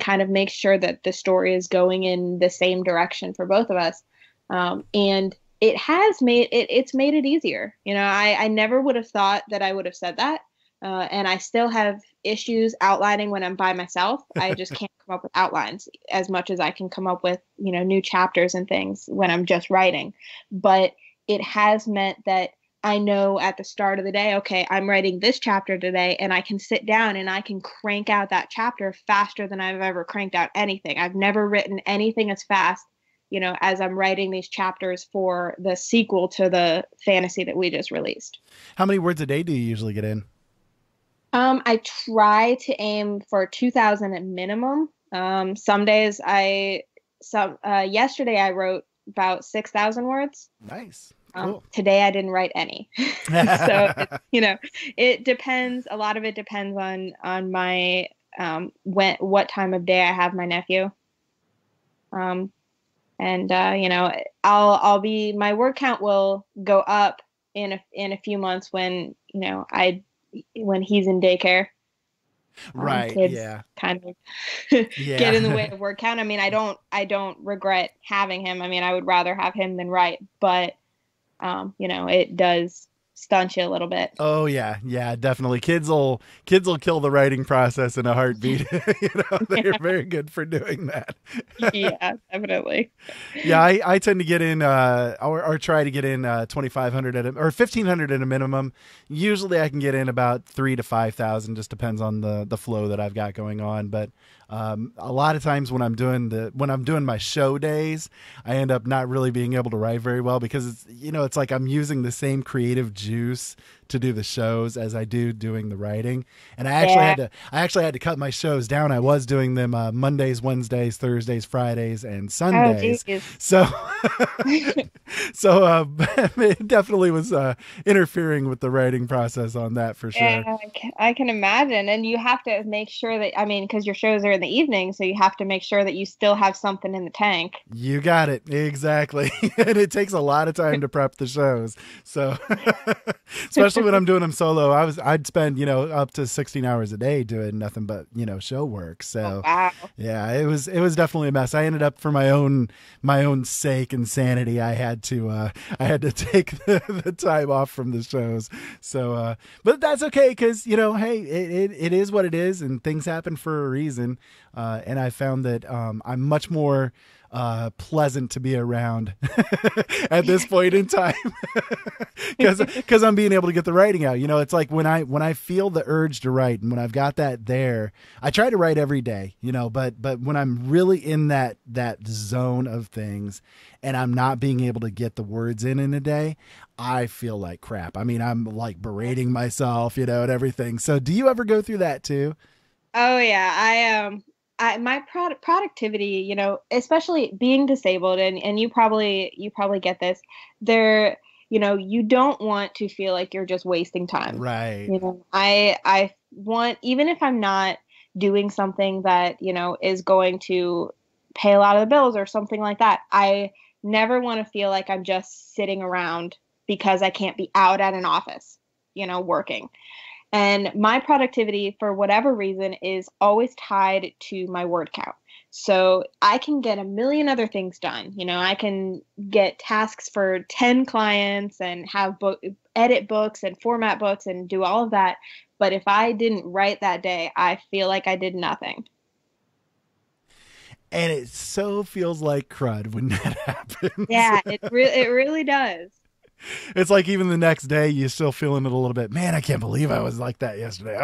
S9: kind of make sure that the story is going in the same direction for both of us. And it has made it easier. You know, I never would have thought that I would have said that. And I still have issues outlining when I'm by myself. I just can't come up with outlines as much as I can come up with, you know, new chapters and things when I'm just writing. But it has meant that I know at the start of the day, okay, I'm writing this chapter today, and I can sit down and I can crank out that chapter faster than I've ever cranked out anything. I've never written anything as fast, you know, as I'm writing these chapters for the sequel to the fantasy that we just released.
S1: How many words a day do you usually get in?
S9: I try to aim for 2,000 at minimum. Some days yesterday I wrote about 6,000 words.
S1: Nice. Cool.
S9: Today I didn't write any. So, you know, it depends. A lot of it depends on my, what time of day I have my nephew. You know, my word count will go up in a few months when, you know, when he's in daycare.
S1: Right.
S9: Kids
S1: yeah.
S9: kind of get in the way of word count. I mean, I don't regret having him. I mean, I would rather have him than write, but you know, it does stunt you a little bit.
S1: Oh yeah, definitely. Kids will kill the writing process in a heartbeat. They're very good for doing that.
S9: Yeah, definitely.
S1: Yeah, I tend to get in or try to get in 2,500 or 1,500 at a minimum. Usually I can get in about 3,000 to 5,000. Just depends on the flow that I've got going on. But a lot of times when I'm doing my show days, I end up not really being able to write very well because it's like I'm using the same creative juice to do the shows as I do doing the writing. And I actually had to cut my shows down. I was doing them Mondays, Wednesdays, Thursdays, Fridays, and Sundays. So it definitely was interfering with the writing process on that for sure.
S9: Yeah, I can imagine. And you have to make sure that, because your shows are in the evening, so you have to make sure that you still have something in the tank.
S1: You got it. Exactly. And it takes a lot of time to prep the shows. So especially when I'm doing them solo, I'd spend, up to 16 hours a day doing nothing but, show work. So
S9: wow.
S1: Yeah, it was definitely a mess. I ended up for my own sake and sanity, I had to take the time off from the shows. So, but that's okay. 'Cause hey, it is what it is and things happen for a reason. And I found that, I'm much more, pleasant to be around at this point in time because I'm being able to get the writing out. It's like when I feel the urge to write and when I've got that there, I try to write every day, but when I'm really in that zone of things and I'm not being able to get the words in a day, I feel like crap. I'm like berating myself, and everything. So do you ever go through that too?
S9: Oh yeah. My productivity, especially being disabled, and you probably get this. You don't want to feel like you're just wasting time.
S1: Right.
S9: I want, even if I'm not doing something that, is going to pay a lot of the bills or something like that, I never want to feel like I'm just sitting around because I can't be out at an office, working. And my productivity, for whatever reason, is always tied to my word count. So I can get a million other things done. I can get tasks for 10 clients and have edit books and format books and do all of that. But if I didn't write that day, I feel like I did nothing.
S1: And it so feels like crud when that happens.
S9: Yeah, it really does.
S1: It's like even the next day, you're still feeling it a little bit. Man, I can't believe I was like that yesterday.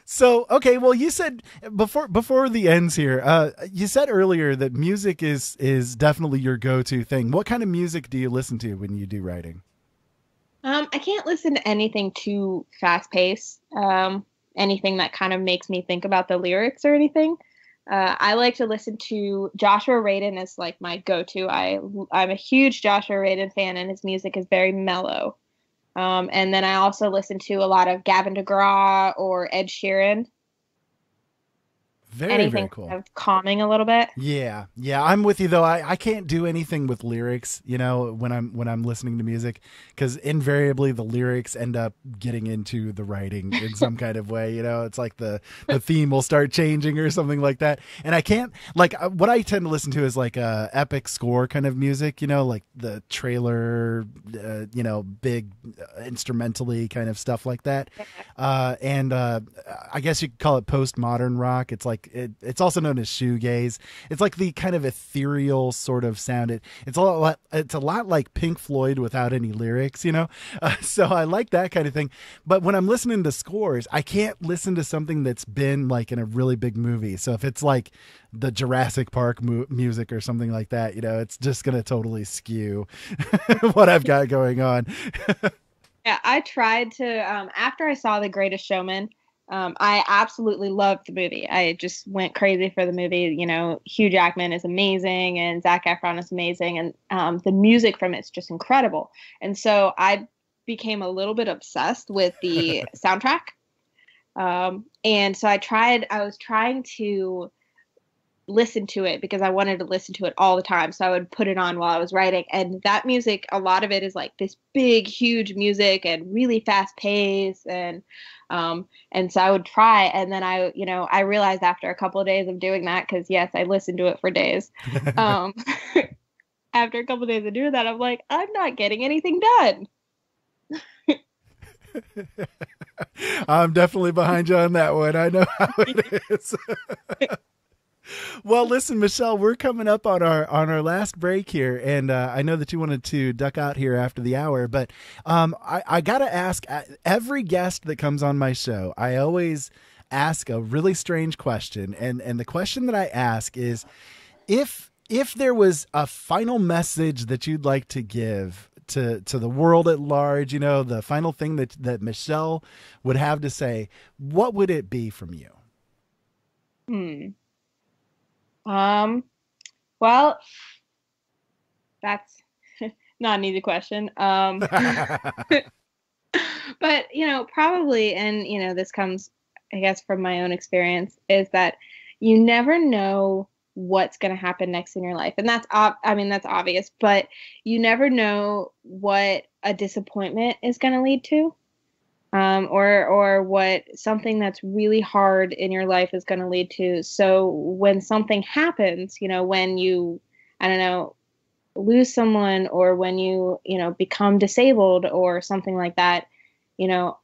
S1: So, okay, well, you said before the ends here, you said earlier that music is definitely your go-to thing. What kind of music do you listen to when you do writing?
S9: I can't listen to anything too fast-paced. Anything that kind of makes me think about the lyrics or anything. I like to listen to Joshua Radin as like my go-to. I'm a huge Joshua Radin fan, and his music is very mellow. And then I also listen to a lot of Gavin DeGraw or Ed Sheeran.
S1: Very cool.
S9: Kind of calming a little bit.
S1: Yeah, I'm with you though. I can't do anything with lyrics, when I'm listening to music, because invariably the lyrics end up getting into the writing in some kind of way. It's like the theme will start changing or something like that. And I can't, like, what I tend to listen to is like epic score kind of music, like the trailer, big instrumentally kind of stuff like that. And I guess you could call it postmodern rock. It's like it's also known as shoegaze. It's like the kind of ethereal sort of sound. It's a lot like Pink Floyd without any lyrics, so I like that kind of thing. But when I'm listening to scores, I can't listen to something that's been like in a really big movie. So if it's like the Jurassic Park music or something like that, it's just going to totally skew what I've got going on.
S9: Yeah, I tried to, after I saw The Greatest Showman, I absolutely loved the movie. I just went crazy for the movie. Hugh Jackman is amazing and Zac Efron is amazing. And the music from it's just incredible. And so I became a little bit obsessed with the soundtrack. And so I was trying to listen to it because I wanted to listen to it all the time. So I would put it on while I was writing. And that music, a lot of it is like this big, huge music and really fast pace. And so I would try. And then I realized after a couple of days of doing that, because yes, I listened to it for days. after a couple of days of doing that, I'm like, I'm not getting anything done.
S1: I'm definitely behind you on that one. I know how it is. Well, listen, Michelle, we're coming up on our last break here, and I know that you wanted to duck out here after the hour, but I got to ask every guest that comes on my show, I always ask a really strange question, and the question that I ask is, if there was a final message that you'd like to give to the world at large, you know, the final thing that Michelle would have to say, what would it be from you?
S9: Well, that's not an easy question. But, you know, probably, and, you know, this comes, I guess, from my own experience, is that you never know what's going to happen next in your life. And that's obvious, but you never know what a disappointment is going to lead to. Or what something that's really hard in your life is going to lead to. So when something happens, you know, when you, I don't know, lose someone, or when you know, become disabled or something like that, you know,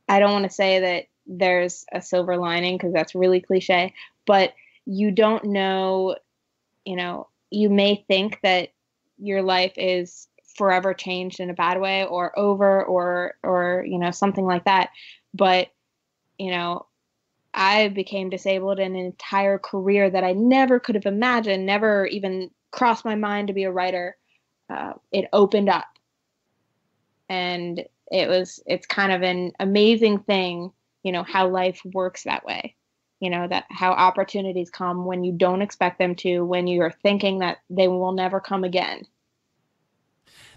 S9: I don't want to say that there's a silver lining, because that's really cliche, but you don't know, you know, you may think that your life is forever changed in a bad way, or over, or, you know, something like that. But, you know, I became disabled in an entire career that I never could have imagined, never even crossed my mind to be a writer. It opened up, and it's kind of an amazing thing, you know, how life works that way, you know, that how opportunities come when you don't expect them to, when you're thinking that they will never come again.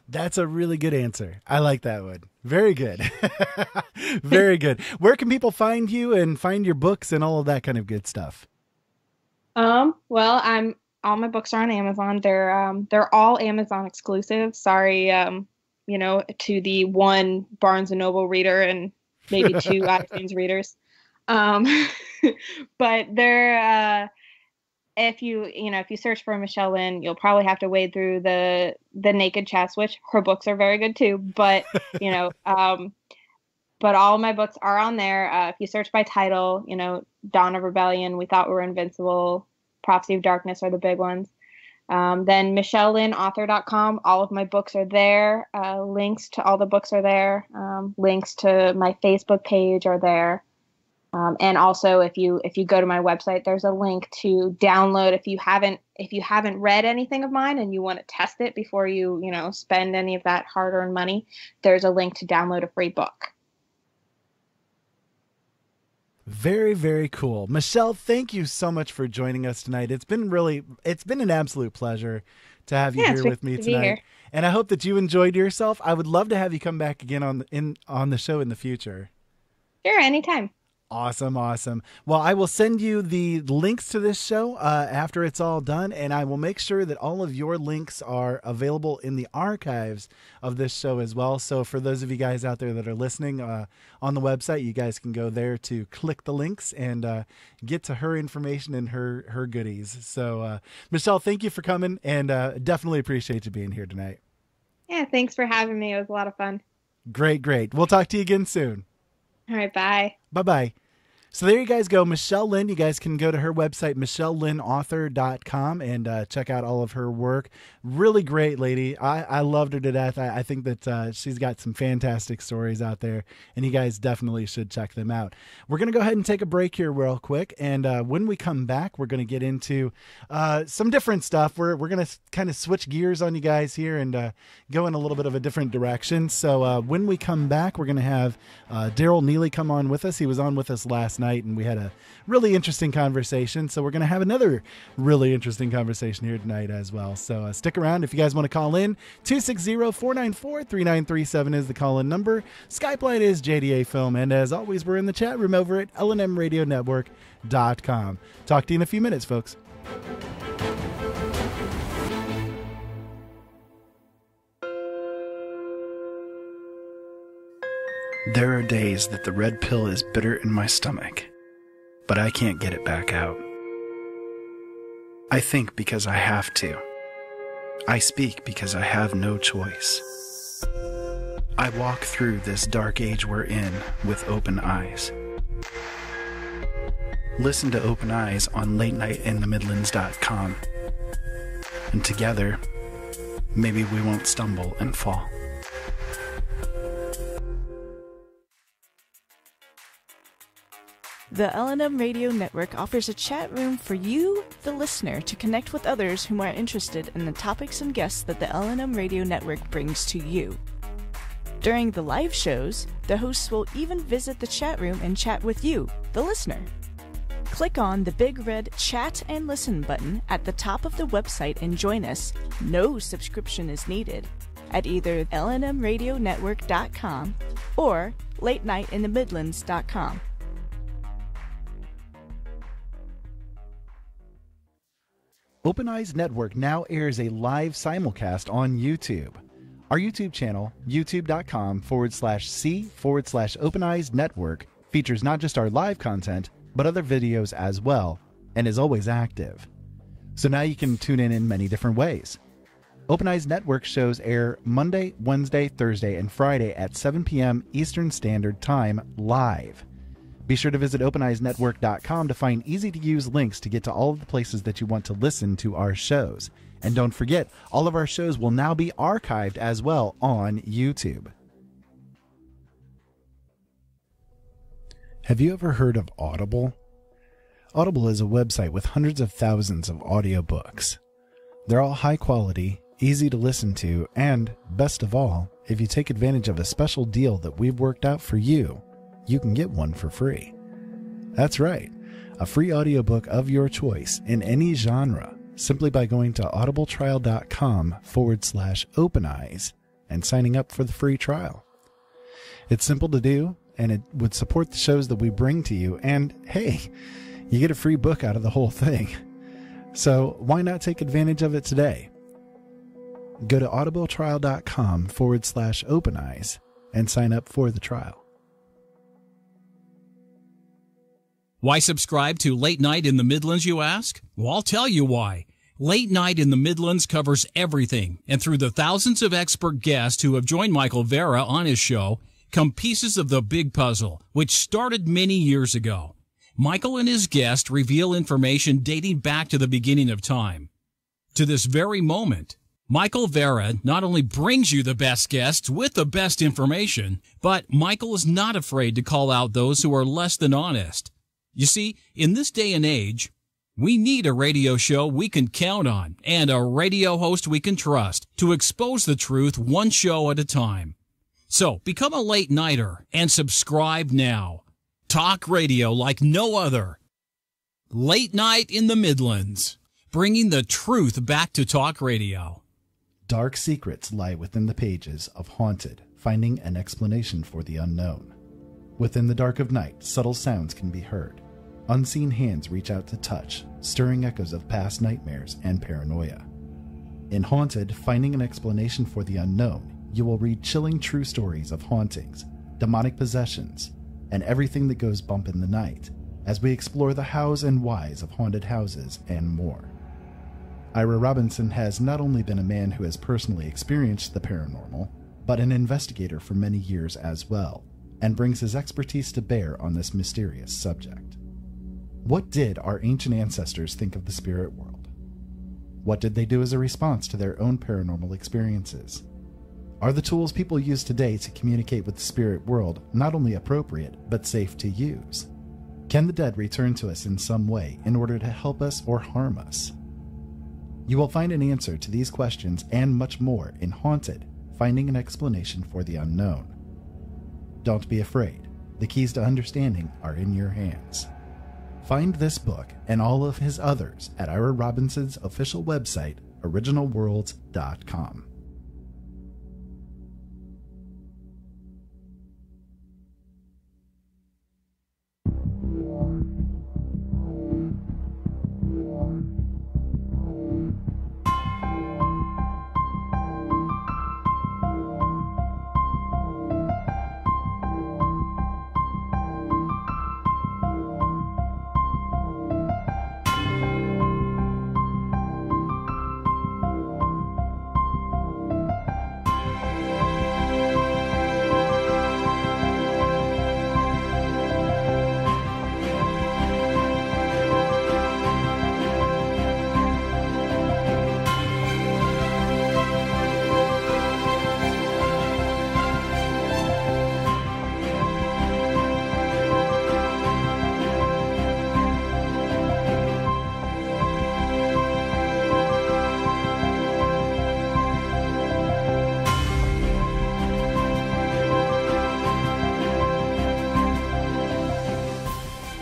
S1: That's a really good answer. I like that one. Very good. Very good. Where can people find you and find your books and all of that kind of good stuff?
S9: Well, all my books are on Amazon. They're all Amazon exclusive. Sorry, you know, to the one Barnes & Noble reader and maybe two iTunes readers. But they're, if you search for Michelle Lynn, you'll probably have to wade through the Naked Chest, which her books are very good too. But, you know, but all of my books are on there. If you search by title, you know, Dawn of Rebellion, We Thought We Were Invincible, Prophecy of Darkness are the big ones. Then MichelleLynnAuthor.com, all of my books are there. Links to all the books are there. Links to my Facebook page are there. And also, if you go to my website, there's a link to download. If you haven't read anything of mine and you want to test it before you spend any of that hard-earned money, there's a link to download a free book.
S1: Very, very cool. Michelle, thank you so much for joining us tonight. It's been an absolute pleasure to have you here with me tonight. And I hope that you enjoyed yourself. I would love to have you come back again on the show in the future.
S9: Sure, anytime.
S1: Awesome. Well, I will send you the links to this show after it's all done, and I will make sure that all of your links are available in the archives of this show as well. So for those of you guys out there that are listening on the website, you guys can go there to click the links and get to her information and her goodies. So Michelle, thank you for coming, and definitely appreciate you being here tonight.
S9: Yeah, thanks for having me. It was a lot of fun.
S1: Great. We'll talk to you again soon.
S9: All right, bye.
S1: Bye-bye. So there you guys go. Michelle Lynn, you guys can go to her website, MichelleLynnAuthor.com, and check out all of her work. Really great lady. I loved her to death. I think that she's got some fantastic stories out there, and you guys definitely should check them out. We're going to go ahead and take a break here real quick, and when we come back, we're going to get into some different stuff. We're going to kind of switch gears on you guys here and go in a little bit of a different direction. So when we come back, we're going to have Daryl Neely come on with us. He was on with us last night, and we had a really interesting conversation. So we're going to have another really interesting conversation here tonight as well. So stick around. If you guys want to call in, 260-494-3937 is the call-in number. Skype line is JDA Film. And as always, we're in the chat room over at LNMRadioNetwork.com. Talk to you in a few minutes, folks. There are days that the red pill is bitter in my stomach, but I can't get it back out. I think because I have to. I speak because I have no choice. I walk through this dark age we're in with open eyes. Listen to Open Eyes on LateNightInTheMidlands.com. And together, maybe we won't stumble and fall.
S13: The LNM Radio Network offers a chat room for you, the listener, to connect with others whom are interested in the topics and guests that the LNM Radio Network brings to you. During the live shows, the hosts will even visit the chat room and chat with you, the listener. Click on the big red Chat and Listen button at the top of the website and join us. No subscription is needed at either lnmradionetwork.com or latenightinthemidlands.com.
S1: Open Eyes Network now airs a live simulcast on YouTube. Our YouTube channel, youtube.com/c/Open Eyes Network, features not just our live content, but other videos as well, and is always active. So now you can tune in many different ways. Open Eyes Network shows air Monday, Wednesday, Thursday, and Friday at 7 p.m. Eastern Standard Time live. Be sure to visit OpenEyesNetwork.com to find easy-to-use links to get to all of the places that you want to listen to our shows. And don't forget, all of our shows will now be archived as well on YouTube. Have you ever heard of Audible? Audible is a website with hundreds of thousands of audiobooks. They're all high quality, easy to listen to, and, best of all, if you take advantage of a special deal that we've worked out for you, you can get one for free. That's right, a free audiobook of your choice in any genre, simply by going to audibletrial.com/openeyes and signing up for the free trial. It's simple to do, and it would support the shows that we bring to you, and hey, you get a free book out of the whole thing. So why not take advantage of it today? Go to audibletrial.com/openeyes and sign up for the trial.
S14: Why subscribe to Late Night in the Midlands, you ask? Well, I'll tell you why. Late Night in the Midlands covers everything, and through the thousands of expert guests who have joined Michael Vera on his show, come pieces of the big puzzle, which started many years ago. Michael and his guests reveal information dating back to the beginning of time. To this very moment, Michael Vera not only brings you the best guests with the best information, but Michael is not afraid to call out those who are less than honest. You see, in this day and age, we need a radio show we can count on and a radio host we can trust to expose the truth one show at a time. So become a late nighter and subscribe now. Talk radio like no other. Late Night in the Midlands, bringing the truth back to talk radio.
S1: Dark secrets lie within the pages of Haunted, finding an explanation for the unknown. Within the dark of night, subtle sounds can be heard. Unseen hands reach out to touch, stirring echoes of past nightmares and paranoia. In Haunted, finding an explanation for the unknown, you will read chilling true stories of hauntings, demonic possessions, and everything that goes bump in the night, as we explore the hows and whys of haunted houses and more. Ira Robinson has not only been a man who has personally experienced the paranormal, but an investigator for many years as well, and brings his expertise to bear on this mysterious subject. What did our ancient ancestors think of the spirit world? What did they do as a response to their own paranormal experiences? Are the tools people use today to communicate with the spirit world not only appropriate, but safe to use? Can the dead return to us in some way in order to help us or harm us? You will find an answer to these questions and much more in Haunted, Finding an Explanation for the Unknown. Don't be afraid. The keys to understanding are in your hands. Find this book and all of his others at Ira Robinson's official website, originalworlds.com.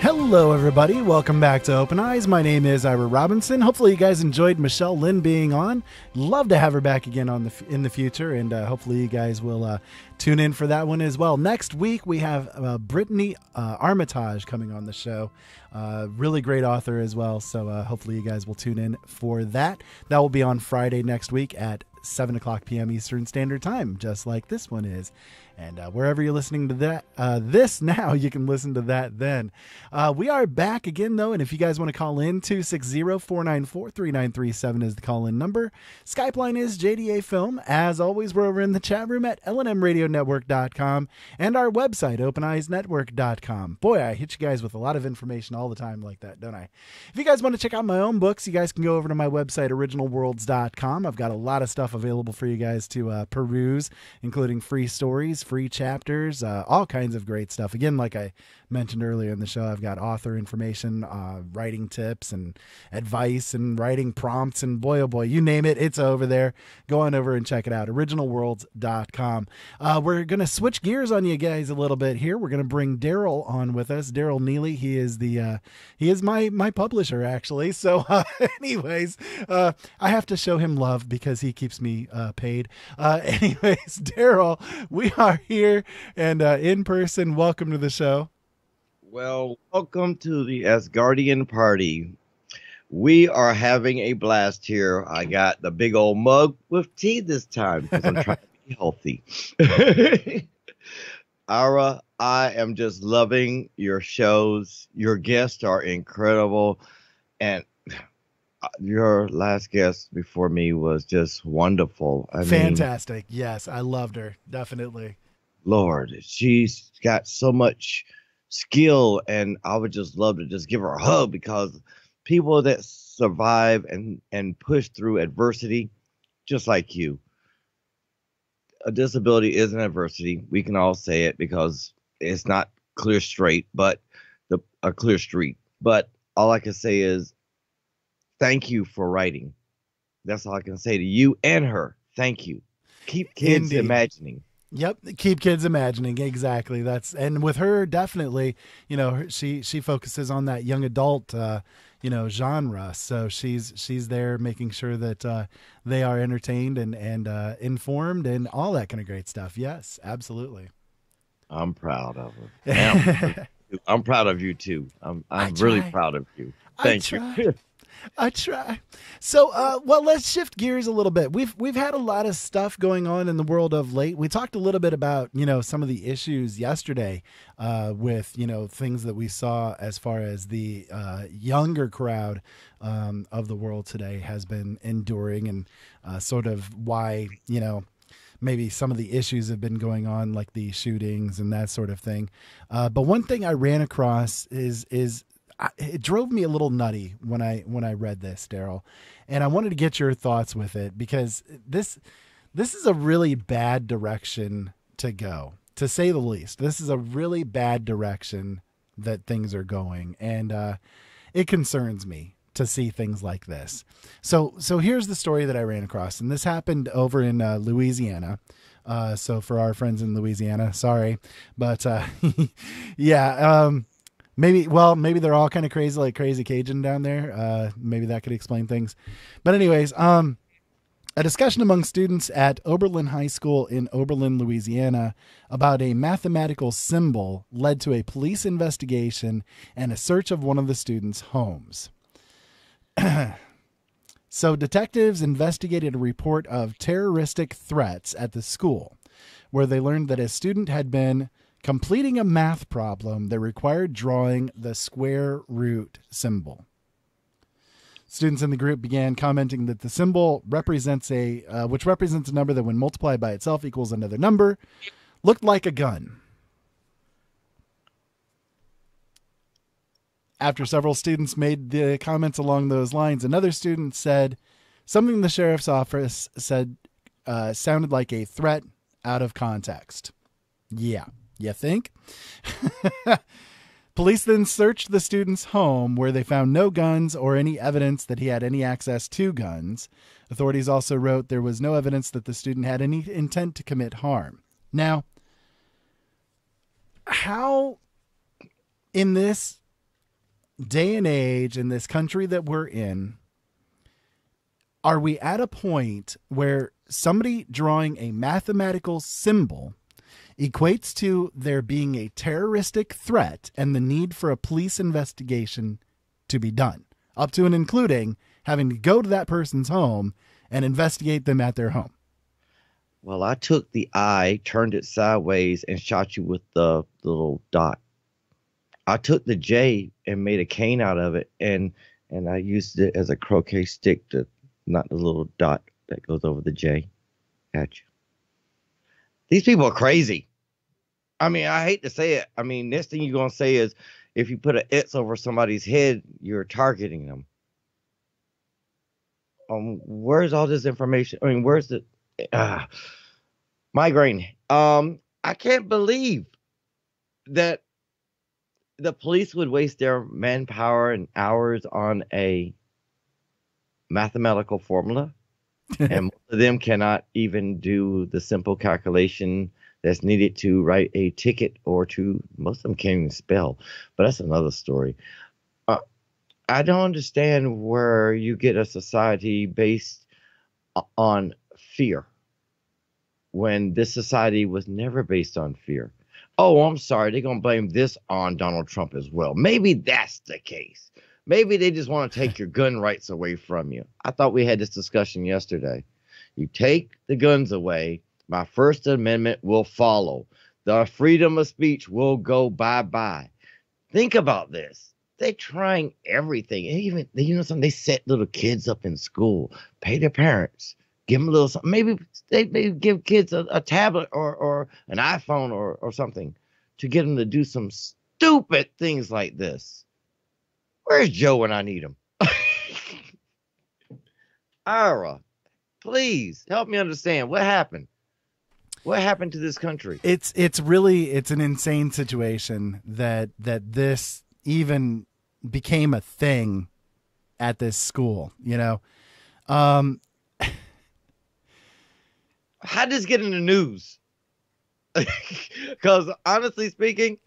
S1: Hello, everybody. Welcome back to Open Eyes. My name is Ira Robinson. Hopefully, you guys enjoyed Michelle Lynn being on. Love to have her back again in the future, and hopefully, you guys will tune in for that one as well. Next week, we have Brittany Armitage coming on the show. Really great author as well, so hopefully, you guys will tune in for that. That will be on Friday next week at 7 o'clock p.m. Eastern Standard Time, just like this one is. And wherever you're listening to that, this now, you can listen to that then. We are back again, though, and if you guys want to call in, 260-494-3937 is the call-in number. Skype line is JDA Film. As always, we're over in the chat room at LNMRadioNetwork.com and our website, OpenEyesNetwork.com. Boy, I hit you guys with a lot of information all the time like that, don't I? If you guys want to check out my own books, you guys can go over to my website, OriginalWorlds.com. I've got a lot of stuff available for you guys to peruse, including free stories, free chapters, all kinds of great stuff. Again, like I mentioned earlier in the show, I've got author information, writing tips and advice and writing prompts, and boy, oh boy, you name it, it's over there. Go on over and check it out, originalworlds.com. We're going to switch gears on you guys a little bit here. We're going to bring Daryl on with us. Daryl Neely, he is my publisher, actually. So anyways, I have to show him love because he keeps me paid. Anyways, Daryl, we are here and in person. Welcome to the show.
S15: Well, welcome to the Asgardian party. We are having a blast here. I got the big old mug with tea this time because I'm trying to be healthy. Ira, I am just loving your shows. Your guests are incredible. And your last guest before me was just wonderful.
S1: Fantastic. Yes, I loved her. Definitely.
S15: Lord, she's got so much skill, and I would just love to just give her a hug, because people that survive and push through adversity, just like you. A disability is an adversity. We can all say it because it's not clear straight, but a clear street. But all I can say is thank you for writing. That's all I can say to you and her. Thank you. Keep kids imagining.
S1: Yep, keep kids imagining. Exactly. And with her, definitely, she focuses on that young adult, genre. So she's there making sure that they are entertained and informed and all that kind of great stuff. Yes, absolutely.
S15: I'm proud of her. I'm proud of you too. I'm really proud of you. Thank you.
S1: I try. So, let's shift gears a little bit. We've had a lot of stuff going on in the world of late. We talked a little bit about, some of the issues yesterday with, things that we saw as far as the younger crowd of the world today has been enduring, and sort of why, maybe some of the issues have been going on, like the shootings and that sort of thing. But one thing I ran across is it drove me a little nutty when I read this, Daryl, and I wanted to get your thoughts with it, because this is a really bad direction to go, to say the least. This is a really bad direction that things are going, and it concerns me to see things like this. So here's the story that I ran across, and this happened over in Louisiana. So for our friends in Louisiana, sorry, but yeah. Maybe they're all kind of crazy, like Crazy Cajun down there. Maybe that could explain things. But anyways, a discussion among students at Oberlin High School in Oberlin, Louisiana, about a mathematical symbol led to a police investigation and a search of one of the students' homes. So detectives investigated a report of terroristic threats at the school, where they learned that a student had been completing a math problem that required drawing the square root symbol. Students in the group began commenting that the symbol represents which represents a number that when multiplied by itself equals another number, looked like a gun. After several students made the comments along those lines, another student said something the sheriff's office said sounded like a threat out of context. Yeah. You think? Police then searched the student's home, where they found no guns or any evidence that he had any access to guns. Authorities also wrote there was no evidence that the student had any intent to commit harm. Now, how in this day and age in this country that we're in, are we at a point where somebody drawing a mathematical symbol equates to there being a terroristic threat and the need for a police investigation to be done, up to and including having to go to that person's home and investigate them at their home?
S15: Well, I took the eye, turned it sideways, and shot you with the little dot. I took the J and made a cane out of it, and I used it as a croquet stick to knock the little dot that goes over the J at you. These people are crazy. I mean, I hate to say it. I mean, next thing you're going to say is if you put an X over somebody's head, you're targeting them. Where's all this information? I mean, where's the migraine? I can't believe that the police would waste their manpower and hours on a mathematical formula, and most of them cannot even do the simple calculation that's needed to write a ticket, or most of them can't even spell, but that's another story. I don't understand where you get a society based on fear when this society was never based on fear. Oh, I'm sorry, they're going to blame this on Donald Trump as well. Maybe that's the case. Maybe they just want to take your gun rights away from you. I thought we had this discussion yesterday. You take the guns away, my First Amendment will follow. The freedom of speech will go bye-bye. Think about this. They're trying everything. Even, something, they set little kids up in school, pay their parents, give them a little something. Maybe they give kids a tablet or an iPhone or something to get them to do some stupid things like this. Where's Joe when I need him? Ira, please help me understand what happened. What happened to this country?
S1: It's an insane situation that this even became a thing at this school, How
S15: did this get in the news? Because honestly speaking,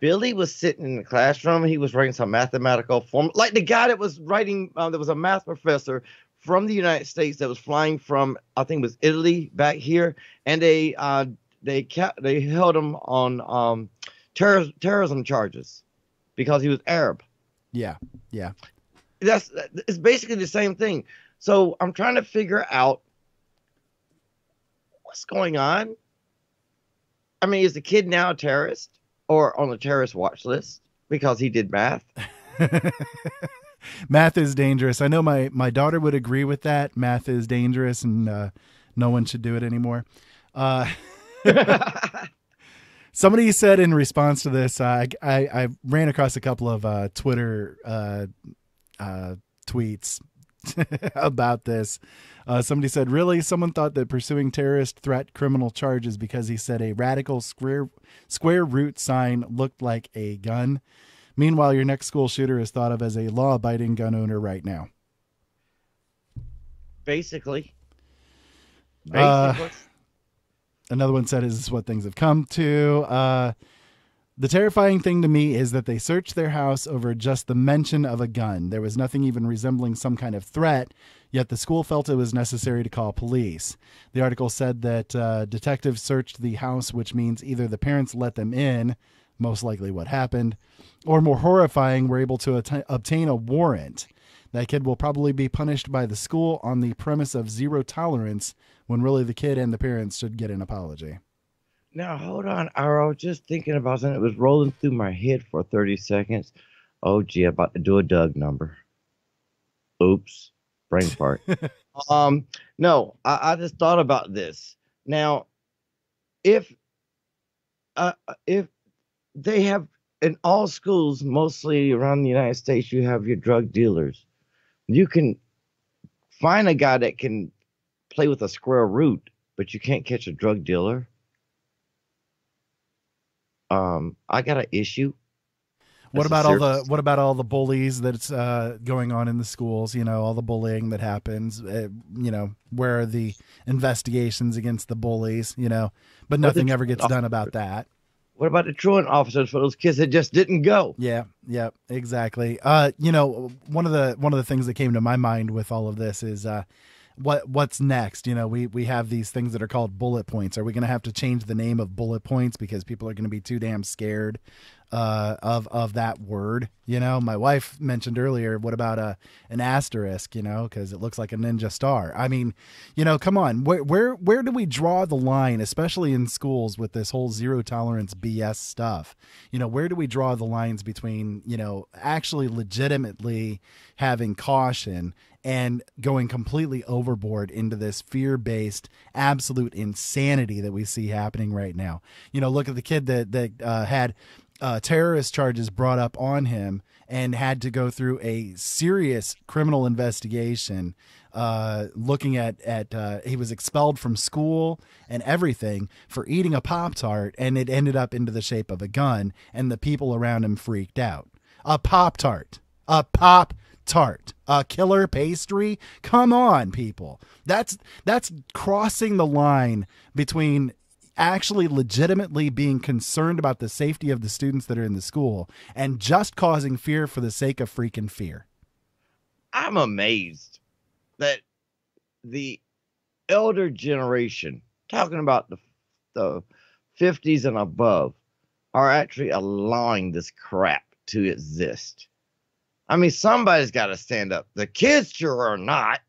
S15: Billy was sitting in the classroom. He was writing some mathematical form, like the guy that was writing. There was a math professor from the United States that was flying from, I think it was Italy, back here, and they held him on terrorism charges because he was Arab.
S1: Yeah.
S15: It's basically the same thing. So I'm trying to figure out what's going on. I mean, is the kid now a terrorist or on the terrorist watch list because he did math?
S1: Math is dangerous. I know my daughter would agree with that. Math is dangerous, and no one should do it anymore. Somebody said in response to this, I ran across a couple of Twitter tweets about this. Somebody said, really? Someone thought that pursuing terrorist threat criminal charges because he said a radical square root sign looked like a gun. Meanwhile, your next school shooter is thought of as a law-abiding gun owner right now.
S15: Basically.
S1: Another one said, is this what things have come to? The terrifying thing to me is that they searched their house over just the mention of a gun. There was nothing even resembling some kind of threat, yet the school felt it was necessary to call police. The article said that detectives searched the house, which means either the parents let them in, most likely what happened, or more horrifying, were able to obtain a warrant. That kid will probably be punished by the school on the premise of zero tolerance, when really the kid and the parents should get an apology.
S15: Now, hold on, Ira. I was just thinking about something. It was rolling through my head for 30 seconds. Oh, gee, I'm about to do a Doug number. Oops. Brain fart. No, I just thought about this. Now, if they have, in all schools, mostly around the United States, you have your drug dealers. You can find a guy that can play with a square root, but you can't catch a drug dealer. I got an issue.
S1: What about all the bullies that's going on in the schools? All the bullying that happens. Where are the investigations against the bullies? But nothing ever gets done about that.
S15: What about the truant officers for those kids that just didn't go?
S1: Yeah, exactly. You know, one of the things that came to my mind with all of this is what's next? You know, we have these things that are called bullet points. Are we going to have to change the name of bullet points because people are going to be too damn scared of that word? You know, my wife mentioned earlier, what about an asterisk, you know, because it looks like a ninja star. I mean, you know, come on, where do we draw the line, especially in schools with this whole zero tolerance BS stuff? You know, where do we draw the lines between, you know, actually legitimately having caution and going completely overboard into this fear-based absolute insanity that we see happening right now? You know, look at the kid that had terrorist charges brought up on him and had to go through a serious criminal investigation, looking at he was expelled from school and everything for eating a Pop-Tart, and it ended up into the shape of a gun, and the people around him freaked out. A Pop-Tart. A killer pastry? Come on, people. That's crossing the line between actually legitimately being concerned about the safety of the students that are in the school and just causing fear for the sake of freaking fear.
S15: I'm amazed that the elder generation, talking about the 50s and above, are actually allowing this crap to exist. I mean, somebody's got to stand up. The kids sure are not.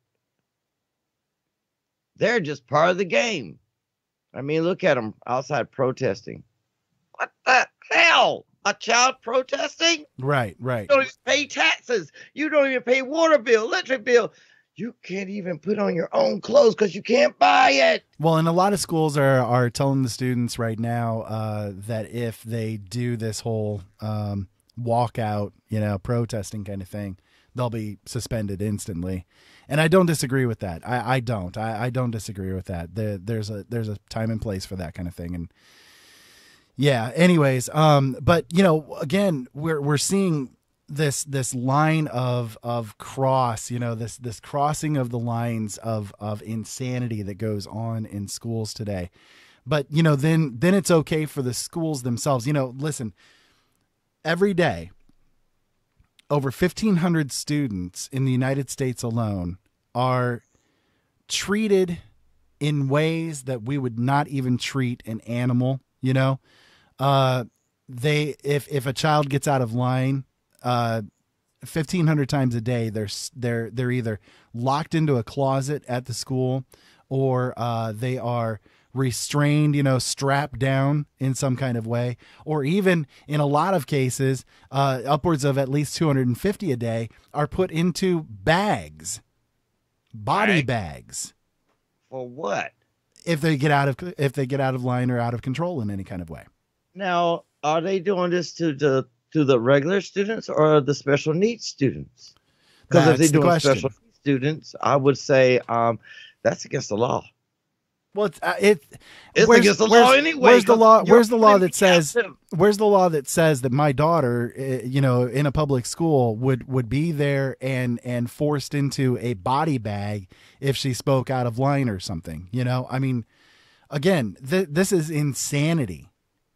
S15: They're just part of the game. I mean, look at them outside protesting. What the hell? A child protesting?
S1: Right.
S15: You don't even pay taxes. You don't even pay water bill, electric bill. You can't even put on your own clothes because you can't buy it.
S1: Well, and a lot of schools are telling the students right now that if they do this whole walkout, you know, protesting kind of thing, they'll be suspended instantly. And I don't disagree with that. I don't disagree with that. There's a time and place for that kind of thing. And yeah, anyways, but you know, again, we're seeing this line of cross, you know, this crossing of the lines of insanity that goes on in schools today. But you know, then it's okay for the schools themselves. You know, listen, every day, over 1,500 students in the United States alone are treated in ways that we would not even treat an animal. You know, if a child gets out of line, 1,500 times a day, they're either locked into a closet at the school, or they are restrained, you know, strapped down in some kind of way, or even in a lot of cases, upwards of at least 250 a day are put into body bags.
S15: For what?
S1: If they get out of line or out of control in any kind of way.
S15: Now, are they doing this to the regular students or the special needs students? Because if they're doing special needs students, I would say that's against the law.
S1: Well,
S15: it's against the law anyway.
S1: Where's the law? Where's the law that says? Where's the law that says that my daughter, you know, in a public school would be there and forced into a body bag if she spoke out of line or something? You know, I mean, again, this is insanity,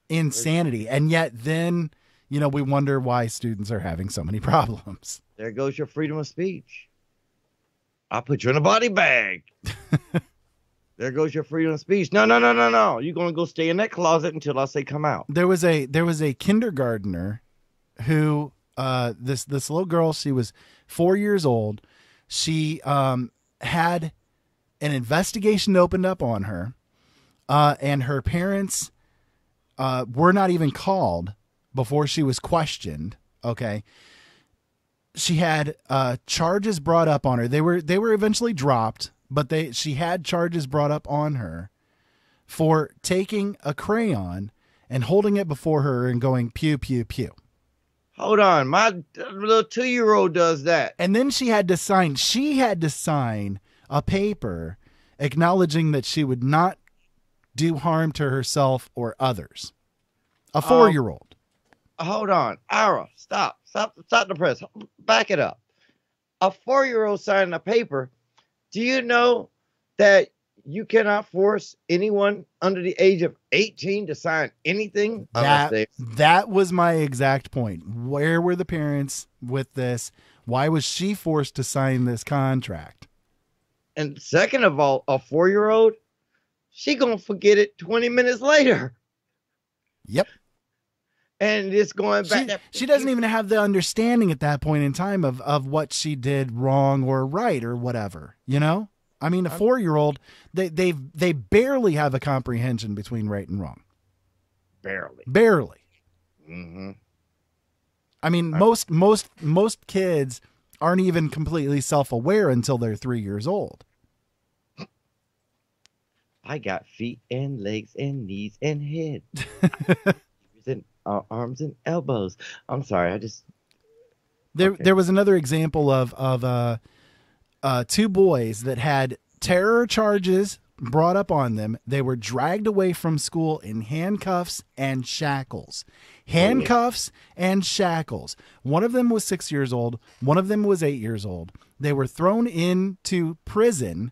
S1: and yet then, you know, we wonder why students are having so many problems.
S15: There goes your freedom of speech. I'll put you in a body bag. There goes your freedom of speech. No. You're going to go stay in that closet until I say come out.
S1: There was a kindergartner who, this little girl, she was 4 years old. She had an investigation opened up on her, and her parents were not even called before she was questioned. Okay. She had charges brought up on her. They were eventually dropped, but she had charges brought up on her for taking a crayon and holding it before her and going pew, pew, pew.
S15: Hold on. My little 2-year-old does that.
S1: And then she had to sign a paper acknowledging that she would not do harm to herself or others. A 4-year-old.
S15: Hold on. Ira, stop the press. Back it up. A 4-year-old signing a paper. Do you know that you cannot force anyone under the age of 18 to sign anything.
S1: That was my exact point. Where were the parents with this? Why was she forced to sign this contract?
S15: And second of all, a 4-year-old, she gonna forget it 20 minutes later.
S1: Yep.
S15: And it's going back.
S1: She doesn't even have the understanding at that point in time of what she did wrong or right or whatever, you know? I mean, a 4-year-old, they barely have a comprehension between right and wrong. Barely.
S15: Mm-hmm.
S1: I mean, most kids aren't even completely self-aware until they're 3 years old.
S15: I got feet and legs and knees and head. And arms and elbows. I'm sorry.
S1: There was another example of 2 boys that had terror charges brought up on them. They were dragged away from school in handcuffs and shackles. And shackles. One of them was 6 years old. One of them was 8 years old. They were thrown into prison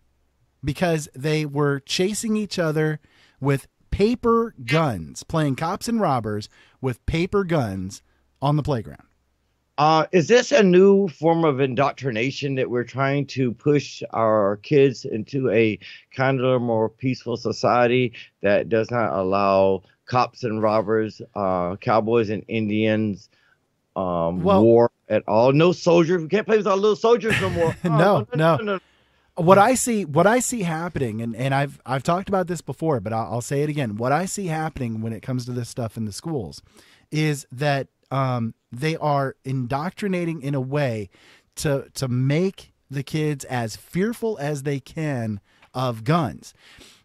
S1: because they were chasing each other with paper guns, playing cops and robbers with paper guns on the playground.
S15: Is this a new form of indoctrination that we're trying to push our kids into a kind of more peaceful society that does not allow cops and robbers, cowboys and Indians, war at all? No soldiers. We can't play with our little soldiers no more.
S1: No. What I see happening, and I've talked about this before, but I'll say it again. What I see happening when it comes to this stuff in the schools is that they are indoctrinating in a way to make the kids as fearful as they can of guns.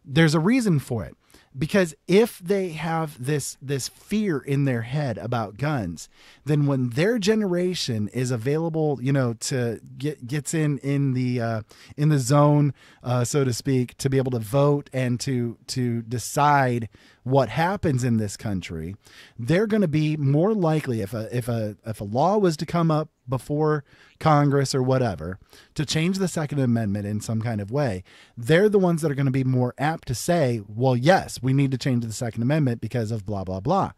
S1: There's a reason for it. Because if they have this fear in their head about guns, then when their generation is available, to gets in the zone, so to speak, to be able to vote and to decide what happens in this country, they're going to be more likely, if a law was to come up before Congress or whatever to change the Second Amendment in some kind of way, they're the ones that are going to be more apt to say, well, yes, we need to change the Second Amendment because of blah, blah, blah.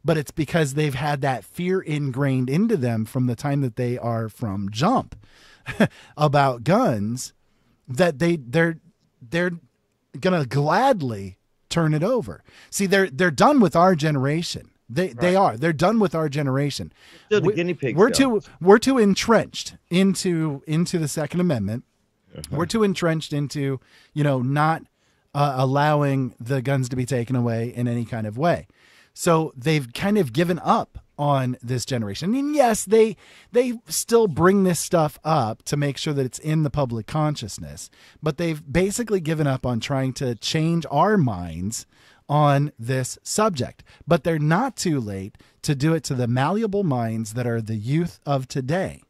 S1: But it's because they've had that fear ingrained into them from the time that they are from jump about guns that they're going to gladly turn it over. See, they're done with our generation. They're done with our generation.
S15: Still the guinea pigs.
S1: We're too entrenched into the Second Amendment. Uh-huh. We're too entrenched into, not allowing the guns to be taken away in any kind of way. So they've kind of given up on this generation. And yes, they still bring this stuff up to make sure that it's in the public consciousness, but they've basically given up on trying to change our minds on this subject. But they're not too late to do it to the malleable minds that are the youth of today.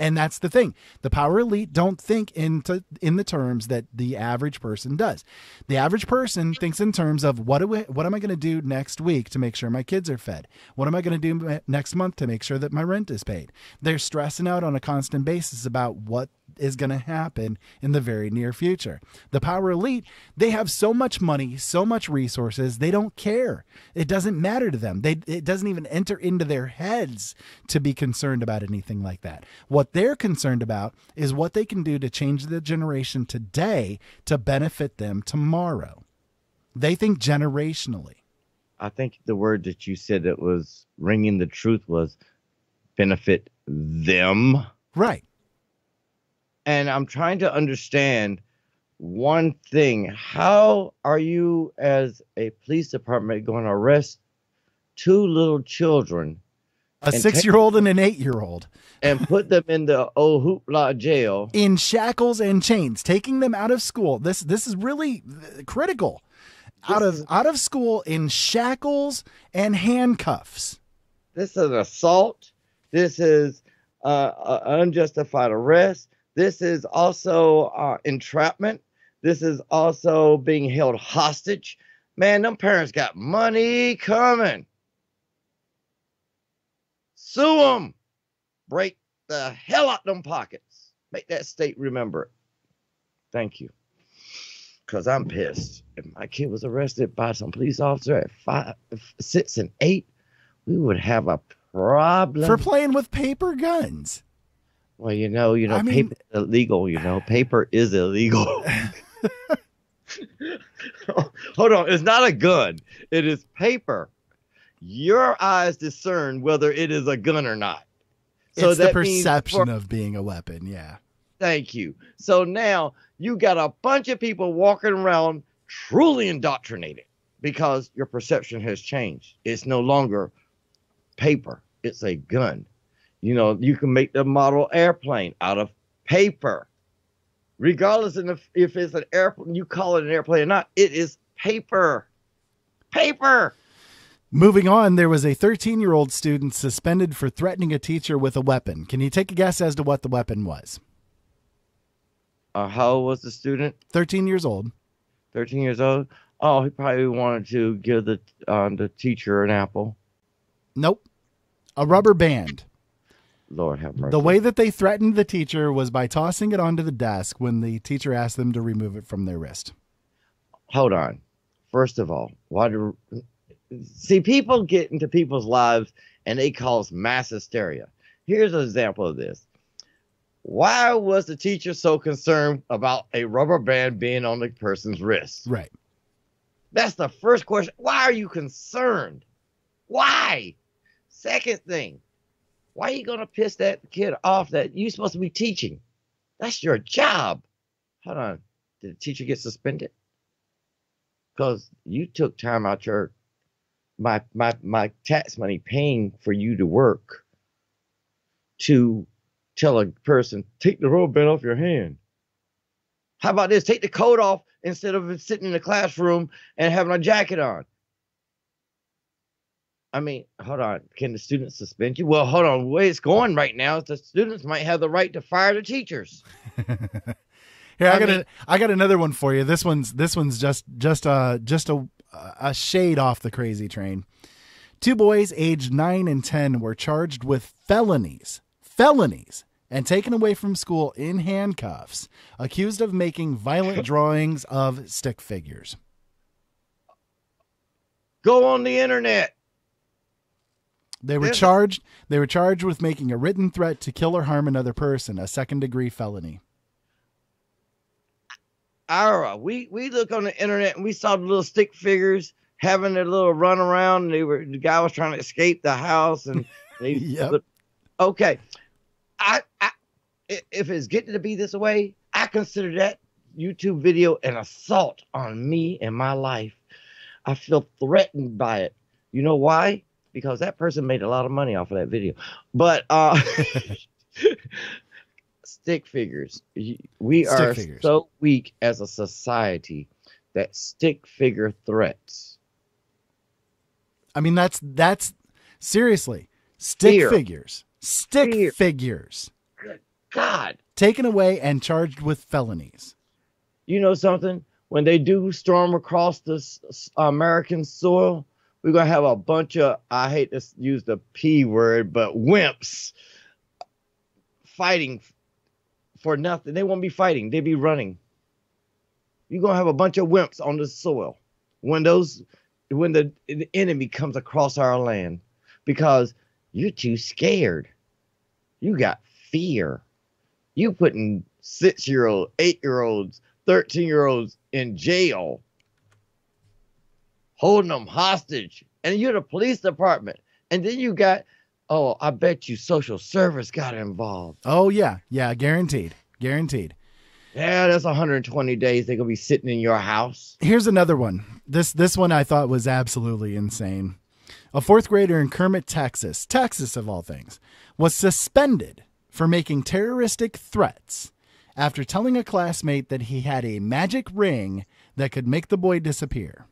S1: And that's the thing. The power elite don't think in the terms that the average person does. The average person thinks in terms of what am I going to do next week to make sure my kids are fed? What am I going to do next month to make sure that my rent is paid? They're stressing out on a constant basis about what is going to happen in the very near future. The power elite, they have so much money, so much resources, they don't care. It doesn't matter to them. It doesn't even enter into their heads to be concerned about anything like that. What they're concerned about is what they can do to change the generation today to benefit them tomorrow. They think generationally.
S15: I think the word that you said that was ringing the truth was benefit them.
S1: Right.
S15: And I'm trying to understand one thing. How are you, as a police department, going to arrest 2 little children,
S1: a 6-year-old and an 8-year-old,
S15: and put them in the old hoopla jail
S1: in shackles and chains, taking them out of school? This is really critical. Out of school in shackles and handcuffs.
S15: This is assault. This is unjustified arrest. This is also entrapment. This is also being held hostage. Man, them parents got money coming. Sue them. Break the hell out them pockets. Make that state remember it. Thank you. because I'm pissed. If my kid was arrested by some police officer at 5, 6, and 8, we would have a problem.
S1: For playing with paper guns.
S15: Well, paper is illegal. Paper is illegal. Hold on. It's not a gun. It is paper. Your eyes discern whether it is a gun or not.
S1: So it's the perception of being a weapon. Yeah.
S15: Thank you. So now you got a bunch of people walking around truly indoctrinated because your perception has changed. It's no longer paper. It's a gun. You can make the model airplane out of paper. Regardless of if it's an airplane, you call it an airplane or not, it is paper. Paper.
S1: Moving on, there was a 13-year-old student suspended for threatening a teacher with a weapon. Can you take a guess as to what the weapon was?
S15: How old was the student?
S1: 13 years old.
S15: 13 years old? Oh, he probably wanted to give the teacher an apple.
S1: Nope. A rubber band.
S15: Lord have mercy.
S1: The way that they threatened the teacher was by tossing it onto the desk when the teacher asked them to remove it from their wrist.
S15: Hold on. First of all, people get into people's lives and they cause mass hysteria. Here's an example of this. Why was the teacher so concerned about a rubber band being on the person's wrist?
S1: Right.
S15: That's the first question. Why are you concerned? Why? Second thing, why are you going to piss that kid off that you're supposed to be teaching? That's your job. Hold on. Did the teacher get suspended? Because you took time out your my tax money paying for you to work to tell a person, take the rubber band off your hand. How about this? Take the coat off instead of sitting in the classroom and having a jacket on. I mean, hold on. Can the students suspend you? Well, hold on. The way it's going right now is the students might have the right to fire the teachers.
S1: Here, I got another one for you. This one's just a shade off the crazy train. 2 boys aged 9 and 10 were charged with felonies, and taken away from school in handcuffs, accused of making violent drawings of stick figures.
S15: Go on the internet.
S1: They were charged with making a written threat to kill or harm another person, a second-degree felony.
S15: Ira, we look on the internet and we saw the little stick figures having their little run around. And the guy was trying to escape the house, and they.
S1: Yep.
S15: Okay, if it's getting to be this way, I consider that YouTube video an assault on me and my life. I feel threatened by it. You know why? Because that person made a lot of money off of that video. But stick figures. We are so weak as a society that stick figure threats.
S1: I mean, that's seriously stick figures. Stick figures.
S15: Good God.
S1: Taken away and charged with felonies.
S15: You know something? When they do storm across this American soil, we're going to have a bunch of, I hate to use the P word, but wimps fighting for nothing. They won't be fighting. They'll be running. You're going to have a bunch of wimps on the soil when the enemy comes across our land because you're too scared. You got fear. You putting 6-year-olds, 8-year-olds, 13-year-olds in jail, holding them hostage, and you're the police department. And then you got, I bet you social service got involved.
S1: Oh, yeah. Yeah, guaranteed. Guaranteed.
S15: Yeah, that's 120 days they're going to be sitting in your house.
S1: Here's another one. This one I thought was absolutely insane. A 4th grader in Kermit, Texas of all things, was suspended for making terroristic threats after telling a classmate that he had a magic ring that could make the boy disappear.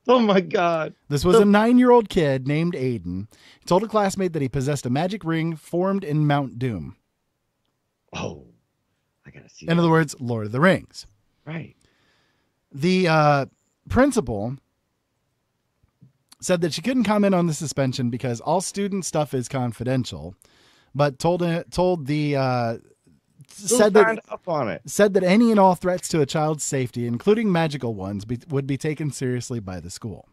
S15: Oh, my God.
S1: This was a 9-year-old kid named Aiden. He told a classmate that he possessed a magic ring formed in Mount Doom.
S15: Oh, I got to see
S1: In other words, Lord of the Rings.
S15: Right.
S1: The principal said that she couldn't comment on the suspension because all student stuff is confidential, but told the said
S15: signed up on it?
S1: Said that any and all threats to a child's safety, including magical ones, would be taken seriously by the school.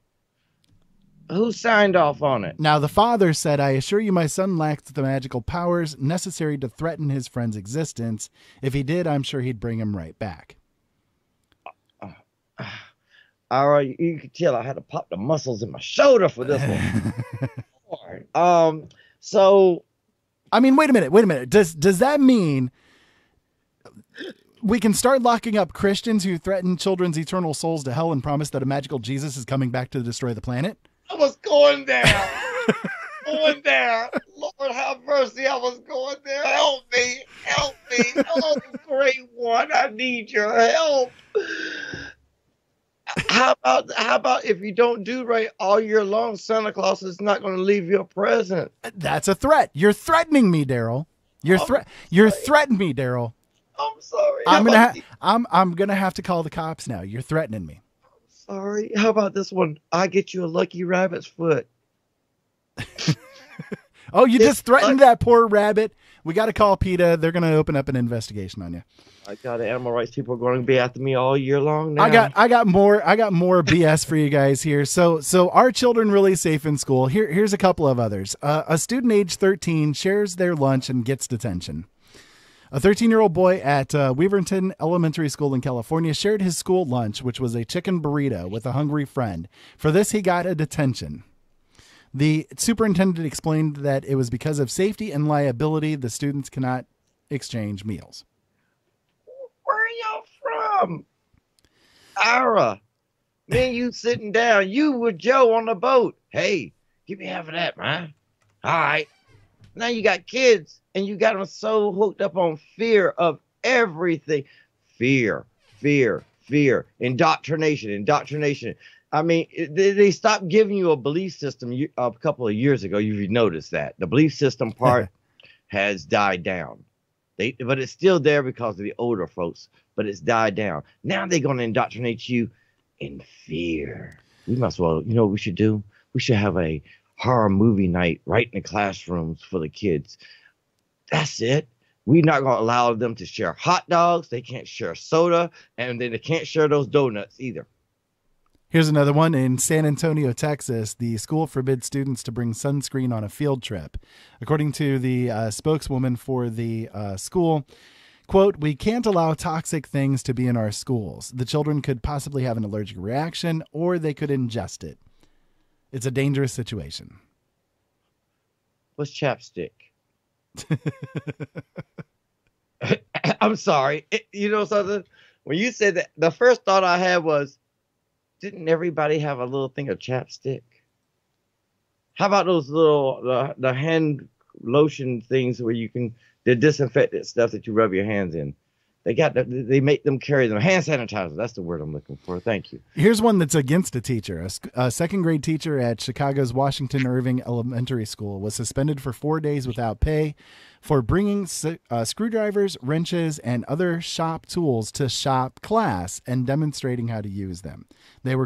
S15: Who signed off on it?
S1: Now, the father said, I assure you my son lacks the magical powers necessary to threaten his friend's existence. If he did, I'm sure he'd bring him right back.
S15: All right, you could tell I had to pop the muscles in my shoulder for this one. So,
S1: I mean, wait a minute. Does that mean we can start locking up Christians who threaten children's eternal souls to hell and promise that a magical Jesus is coming back to destroy the planet?
S15: I was going there. Lord have mercy. I was going there. Help me. Oh, great one. I need your help. How about if you don't do right all year long, Santa Claus is not going to leave you a present?
S1: That's a threat. You're threatening me, Daryl. You're threatening me, Daryl.
S15: I'm sorry.
S1: I'm gonna have to call the cops now. You're threatening me.
S15: Sorry. How about this one? I get you a lucky rabbit's foot.
S1: Oh, you just threatened that poor rabbit. We got to call PETA. They're going to open up an investigation on you.
S15: I got animal rights people are going to be after me all year long now.
S1: I got more BS for you guys here. So are children really safe in school? Here's a couple of others. A student age 13 shares their lunch and gets detention. A 13-year-old boy at Weaverton Elementary School in California shared his school lunch, which was a chicken burrito, with a hungry friend. For this, he got a detention. The superintendent explained that it was because of safety and liability the students cannot exchange meals.
S15: Where are y'all from? Ira, me and you sitting down. You with Joe on the boat. Hey, give me half of that, man. All right. Now you got kids, and you got them so hooked up on fear of everything. Fear. Indoctrination. I mean, they stopped giving you a belief system a couple of years ago. You've noticed that. The belief system part has died down. But it's still there because of the older folks, but it's died down. Now they're going to indoctrinate you in fear. We must well, you know what we should do? We should have a horror movie night right in the classrooms for the kids. That's it. We're not going to allow them to share hot dogs. They can't share soda, and then they can't share those donuts either.
S1: Here's another one. In San Antonio, Texas, the school forbids students to bring sunscreen on a field trip. According to the spokeswoman for the school, quote, "We can't allow toxic things to be in our schools. The children could possibly have an allergic reaction or they could ingest it. It's a dangerous situation."
S15: What's chapstick? I'm sorry. You know something? When you said that, the first thought I had was, didn't everybody have a little thing of chapstick? How about those little the hand lotion things where you can, the disinfectant stuff that you rub your hands in? They make them carry them. Hand sanitizer. That's the word I'm looking for. Thank you.
S1: Here's one that's against a teacher. A second grade teacher at Chicago's Washington Irving Elementary School was suspended for 4 days without pay for bringing screwdrivers, wrenches, and other shop tools to shop class and demonstrating how to use them. They were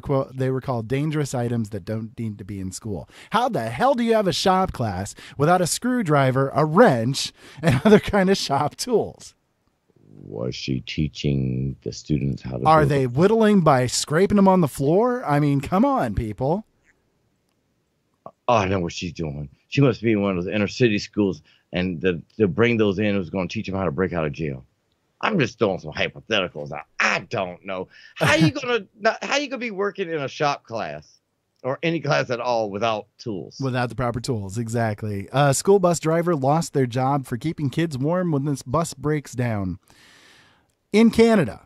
S1: called dangerous items that don't need to be in school. How the hell do you have a shop class without a screwdriver, a wrench, and other kind of shop tools?
S15: Was she teaching the students how to?
S1: Are they whittling by scraping them on the floor? I mean, come on, people.
S15: Oh, I know what she's doing. She must be in one of those inner city schools, and to bring those in was going to teach them how to break out of jail. I'm just throwing some hypotheticals out. I don't know. How you gonna be working in a shop class or any class at all without tools?
S1: Without the proper tools, exactly. A school bus driver lost their job for keeping kids warm when this bus breaks down. In Canada,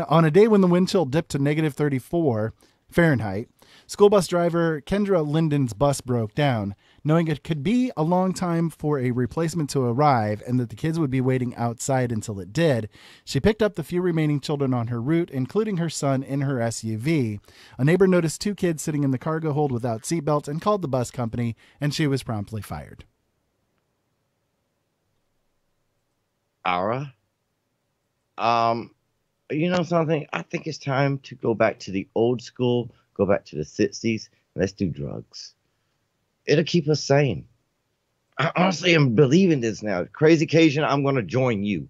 S1: on a day when the wind chill dipped to negative 34 Fahrenheit, school bus driver Kendra Linden's bus broke down. Knowing it could be a long time for a replacement to arrive and that the kids would be waiting outside until it did, she picked up the few remaining children on her route, including her son, in her SUV. A neighbor noticed 2 kids sitting in the cargo hold without seatbelts and called the bus company, and she was promptly fired.
S15: Ara? You know something? I think it's time to go back to the old school, go back to the 60s, and let's do drugs. It'll keep us sane. I honestly am believing this now. Crazy Cajun, I'm going to join you.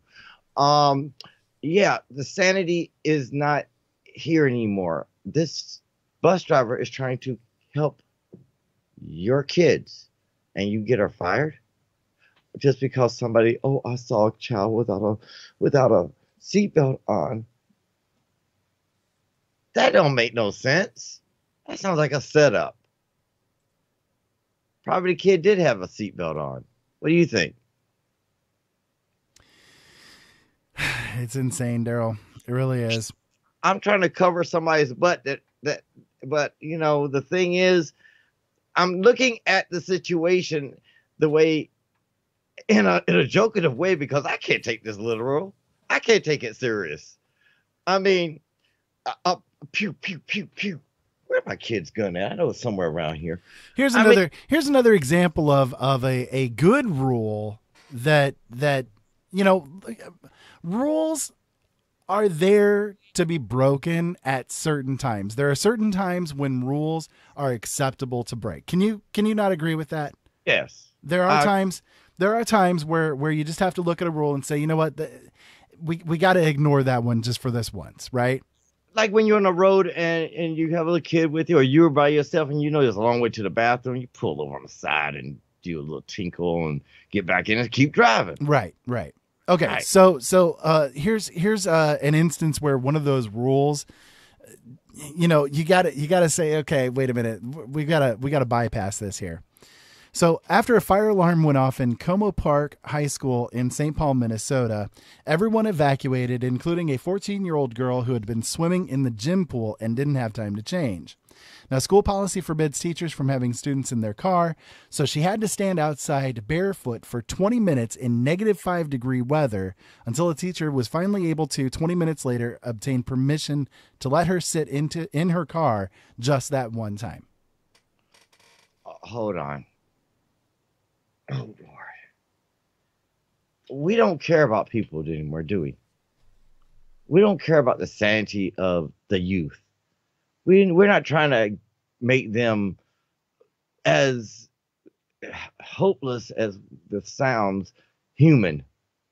S15: Yeah, the sanity is not here anymore. This bus driver is trying to help your kids, and you get her fired just because somebody, I saw a child without a seatbelt on. That don't make no sense. That sounds like a setup. Probably the kid did have a seatbelt on. What do you think?
S1: It's insane, Daryl. It really is.
S15: I'm trying to cover somebody's butt but you know, the thing is, I'm looking at the situation the way in a jokative way, because I can't take this literal. I can't take it serious. I mean, pew pew pew pew. Where's my kid's gun at? I know it's somewhere around here.
S1: Here's another example of a good rule that you know, rules are there to be broken at certain times. There are certain times when rules are acceptable to break. Can you not agree with that?
S15: Yes.
S1: There are times where you just have to look at a rule and say, you know what, we got to ignore that one just for this once, right?
S15: Like when you're on the road and you have a little kid with you, or you're by yourself and you know there's a long way to the bathroom, you pull over on the side and do a little tinkle and get back in and keep driving.
S1: Right. Okay, right. So here's an instance where one of those rules, you know, you gotta say, okay, wait a minute, we gotta bypass this here. So after a fire alarm went off in Como Park High School in St. Paul, Minnesota, everyone evacuated, including a 14-year-old girl who had been swimming in the gym pool and didn't have time to change. Now, school policy forbids teachers from having students in their car, so she had to stand outside barefoot for 20 minutes in -5-degree weather until a teacher was finally able to, 20 minutes later, obtain permission to let her sit in her car just that one time.
S15: Hold on. Oh, Lord. We don't care about people anymore, do we? We don't care about the sanity of the youth. We're not trying to make them as hopeless as this sounds human.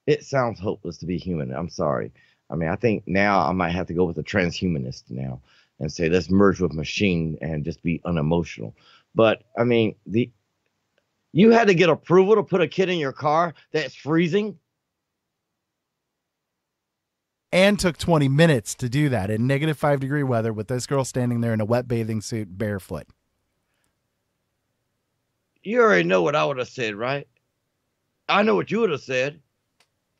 S15: It sounds hopeless to be human. I'm sorry. I mean, I think now I might have to go with a transhumanist now and say, let's merge with machine and just be unemotional. But I mean, you had to get approval to put a kid in your car that's freezing.
S1: And took 20 minutes to do that in -5-degree weather with this girl standing there in a wet bathing suit barefoot.
S15: You already know what I would have said, right? I know what you would have said.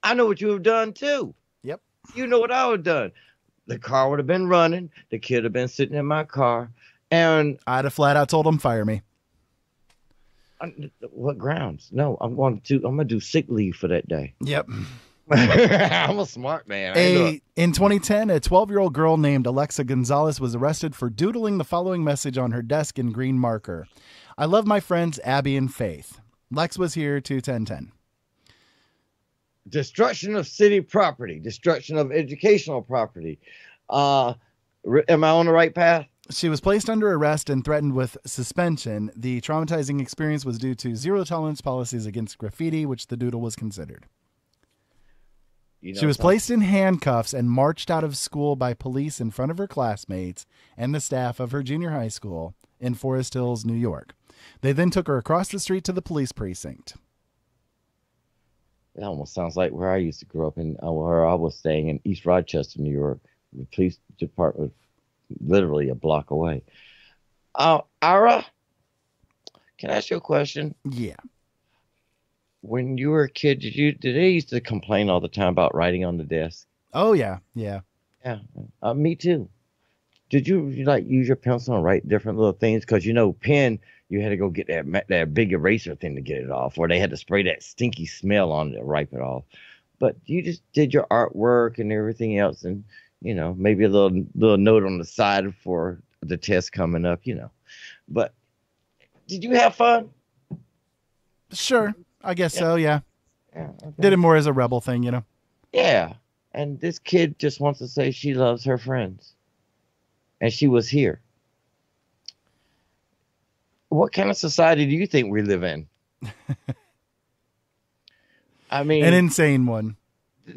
S15: I know what you have done too.
S1: Yep.
S15: You know what I would have done. The car would have been running. The kid would have been sitting in my car. And
S1: I'd have flat out told him, fire me.
S15: What grounds? No, I'm going to do sick leave for that day.
S1: Yep.
S15: I'm a smart man.
S1: In 2010, a 12-year-old girl named Alexa Gonzalez was arrested for doodling the following message on her desk in green marker. I love my friends Abby and Faith. Lex was here to 1010.
S15: Destruction of city property. Destruction of educational property. Am I on the right path?
S1: She was placed under arrest and threatened with suspension. The traumatizing experience was due to zero-tolerance policies against graffiti, which the doodle was considered. She was placed in handcuffs and marched out of school by police in front of her classmates and the staff of her junior high school in Forest Hills, New York. They then took her across the street to the police precinct.
S15: It almost sounds like where I used to grow up in, where I was staying in East Rochester, New York. The police department literally a block away. Ira, can I ask you a question?
S1: Yeah.
S15: When you were a kid, did they used to complain all the time about writing on the desk?
S1: Oh yeah.
S15: Me too. Did you like use your pencil and write different little things? Because pen, you had to go get that big eraser thing to get it off, or they had to spray that stinky smell on it to wipe it off. But you just did your artwork and everything else, and maybe a little note on the side for the test coming up. But did you have fun?
S1: Sure. I guess so, yeah. Okay. Did it more as a rebel thing,
S15: Yeah. And this kid just wants to say she loves her friends. And she was here. What kind of society do you think we live in? I mean...
S1: An insane one.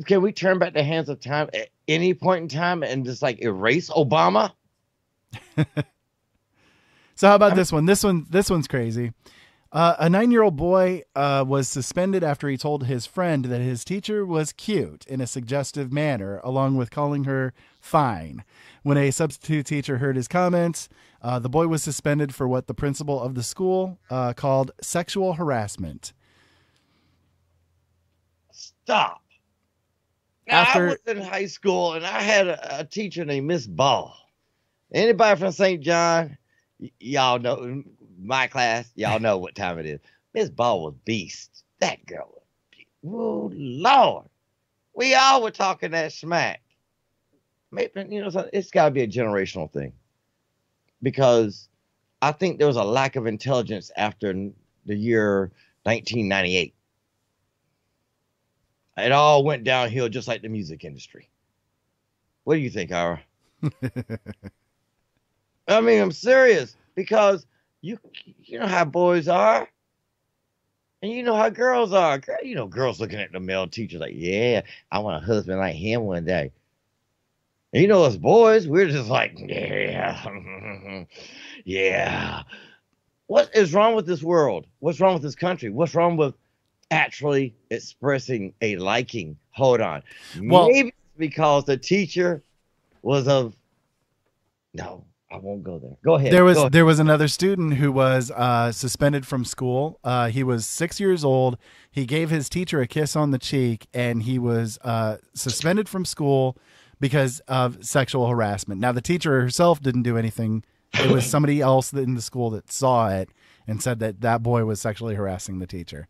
S15: Can we turn back the hands of time at any point in time and just like erase Obama?
S1: So how about this one? This one's crazy. A 9-year-old boy was suspended after he told his friend that his teacher was cute in a suggestive manner, along with calling her fine. When a substitute teacher heard his comments, the boy was suspended for what the principal of the school called sexual harassment.
S15: Stop. Now, I was in high school, and I had a teacher named Miss Ball. Anybody from St. John, y'all know, my class, y'all know what time it is. Miss Ball was beast. That girl was beast. Oh, Lord. We all were talking that smack. Maybe, you know, it's got to be a generational thing. Because I think there was a lack of intelligence after the year 1998. It all went downhill just like the music industry. What do you think, Ira? I mean, I'm serious, because you know how boys are, and you know how girls are. You know, girls looking at the male teachers like, yeah, I want a husband like him one day. And you know, us boys, we're just like, yeah, yeah. What is wrong with this world? What's wrong with this country? What's wrong with actually expressing a liking? Hold on. Well, maybe because the teacher was of... No, I won't go there. Go ahead.
S1: There was another student who was suspended from school. He was 6 years old. He gave his teacher a kiss on the cheek, and he was suspended from school because of sexual harassment. Now, the teacher herself didn't do anything. It was somebody else in the school that saw it and said that that boy was sexually harassing the teacher.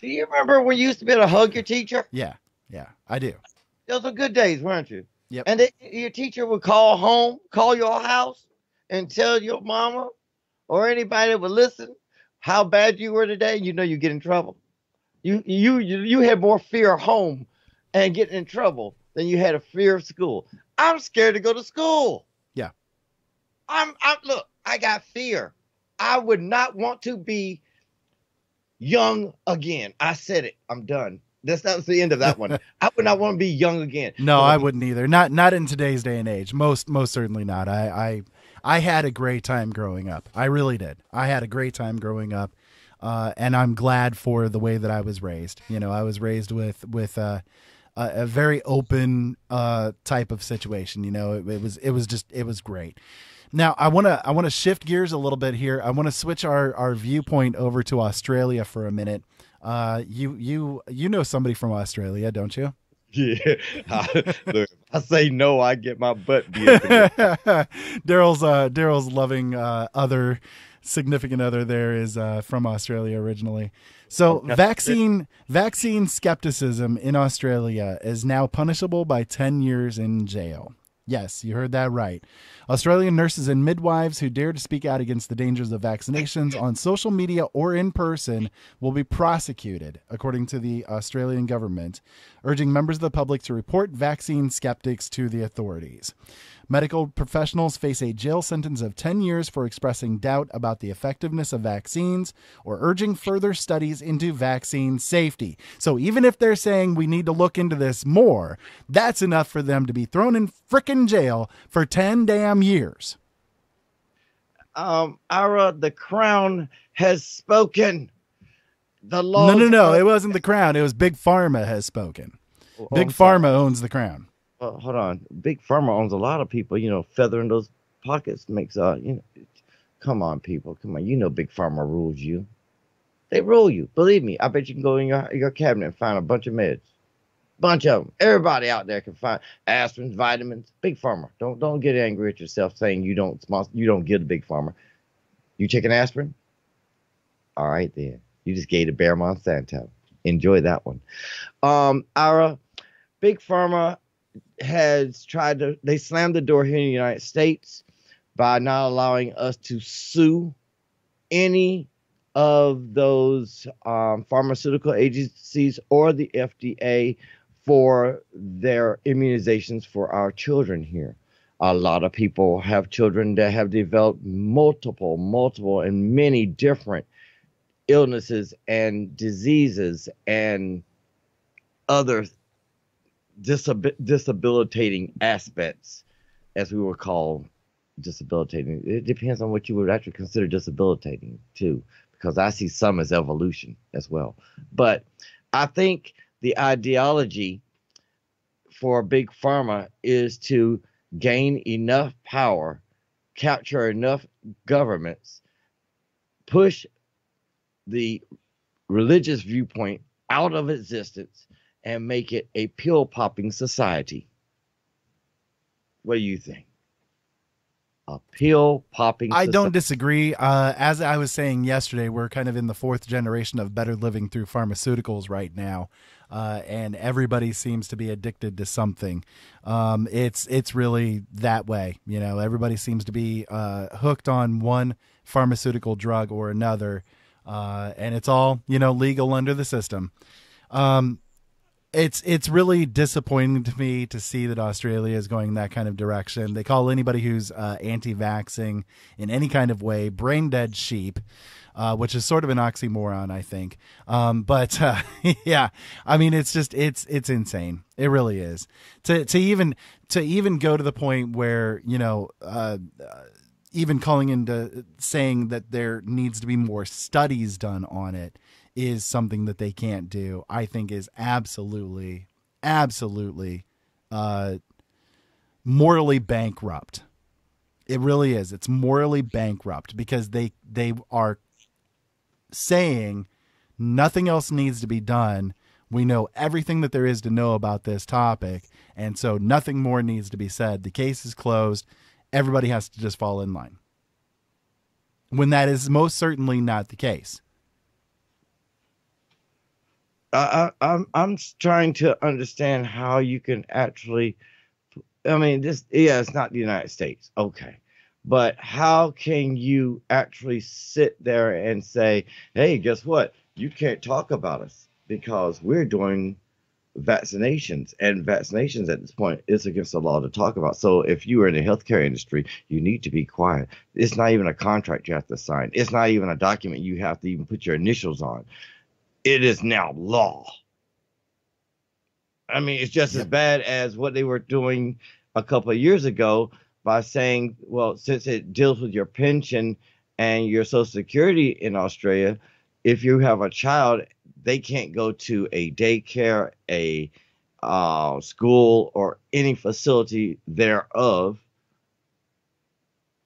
S15: Do you remember when you used to be able to hug your teacher?
S1: Yeah, I do.
S15: Those were good days, weren't you?
S1: Yep.
S15: And your teacher would call your house, and tell your mama or anybody that would listen how bad you were today. You know you get in trouble. You had more fear of home and getting in trouble than you had a fear of school. I'm scared to go to school.
S1: Yeah.
S15: Look, I got fear. I would not want to be young again. I said it. I'm done. That's the end of that one. I would not want to be young again.
S1: No, I wouldn't either. Not in today's day and age. Most certainly not. I had a great time growing up. I really did. I had a great time growing up, and I'm glad for the way that I was raised. You know, I was raised with a very open type of situation. You know, it was great. Now I want to shift gears a little bit here. I want to switch our viewpoint over to Australia for a minute. You know somebody from Australia, don't you?
S15: Yeah. Look, if I say no, I get my butt beat.
S1: Daryl's loving other significant other there is from Australia originally. So vaccine skepticism in Australia is now punishable by 10 years in jail. Yes, you heard that right. Australian nurses and midwives who dare to speak out against the dangers of vaccinations on social media or in person will be prosecuted, according to the Australian government, urging members of the public to report vaccine skeptics to the authorities. Medical professionals face a jail sentence of 10 years for expressing doubt about the effectiveness of vaccines or urging further studies into vaccine safety. So even if they're saying we need to look into this more, that's enough for them to be thrown in frickin' jail for 10 damn years.
S15: Ira, the Crown has spoken. The law.
S1: No. It wasn't the Crown. It was Big Pharma has spoken. Big Pharma owns the Crown.
S15: Hold on. Big Pharma owns a lot of people. You know, feathering those pockets makes come on, people. Come on. You know Big Pharma rules you. They rule you. Believe me. I bet you can go in your cabinet and find a bunch of meds. Bunch of them. Everybody out there can find aspirin, vitamins. Big Pharma. Don't get angry at yourself saying you don't give the Big Pharma. You taking aspirin? All right then. You just gave the Bear Monsanto. Enjoy that one. Ira, Big Pharma has they slammed the door here in the United States by not allowing us to sue any of those pharmaceutical agencies or the FDA for their immunizations for our children here. A lot of people have children that have developed multiple and many different illnesses and diseases and other disabilitating aspects, as we would call disabilitating. It depends on what you would actually consider disabilitating too, because I see some as evolution as well. But I think the ideology for big pharma is to gain enough power, capture enough governments, push the religious viewpoint out of existence, and make it a pill-popping society. What do you think? A pill-popping society.
S1: I don't disagree. As I was saying yesterday, we're kind of in the fourth generation of better living through pharmaceuticals right now. And everybody seems to be addicted to something. It's really that way. You know, everybody seems to be hooked on one pharmaceutical drug or another. And it's all, you know, legal under the system. It's really disappointing to me to see that Australia is going that kind of direction. They call anybody who's anti-vaxxing in any kind of way brain dead sheep. Which is sort of an oxymoron, I think. But yeah, I mean, it's just, it's insane. It really is. To even go to the point where, you know, even calling into saying that there needs to be more studies done on it is something that they can't do, I think is absolutely morally bankrupt. It really is. It's morally bankrupt because they are saying nothing else needs to be done. We know everything that there is to know about this topic, and so nothing more needs to be said. The case is closed. Everybody has to just fall in line, when that is most certainly not the case.
S15: I'm trying to understand how you can actually, I mean, it's not the United States. Okay. But how can you actually sit there and say, hey, guess what? You can't talk about us because we're doing vaccinations, and vaccinations at this point is against the law to talk about. So if you are in the healthcare industry, you need to be quiet. It's not even a contract you have to sign. It's not even a document you have to even put your initials on. It is now law. I mean, it's just as bad as what they were doing a couple of years ago, by saying, well, since it deals with your pension and your Social Security in Australia, if you have a child, they can't go to a daycare, a school, or any facility thereof,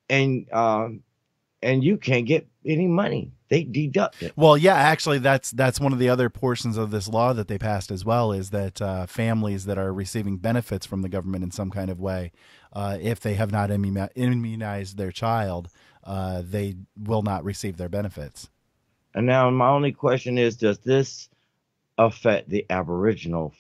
S15: and you can't get any money. They deduct it.
S1: Well, yeah, actually, that's one of the other portions of this law that they passed as well, is that families that are receiving benefits from the government in some kind of way, if they have not immunized their child, they will not receive their benefits.
S15: And now my only question is, does this affect the Aboriginal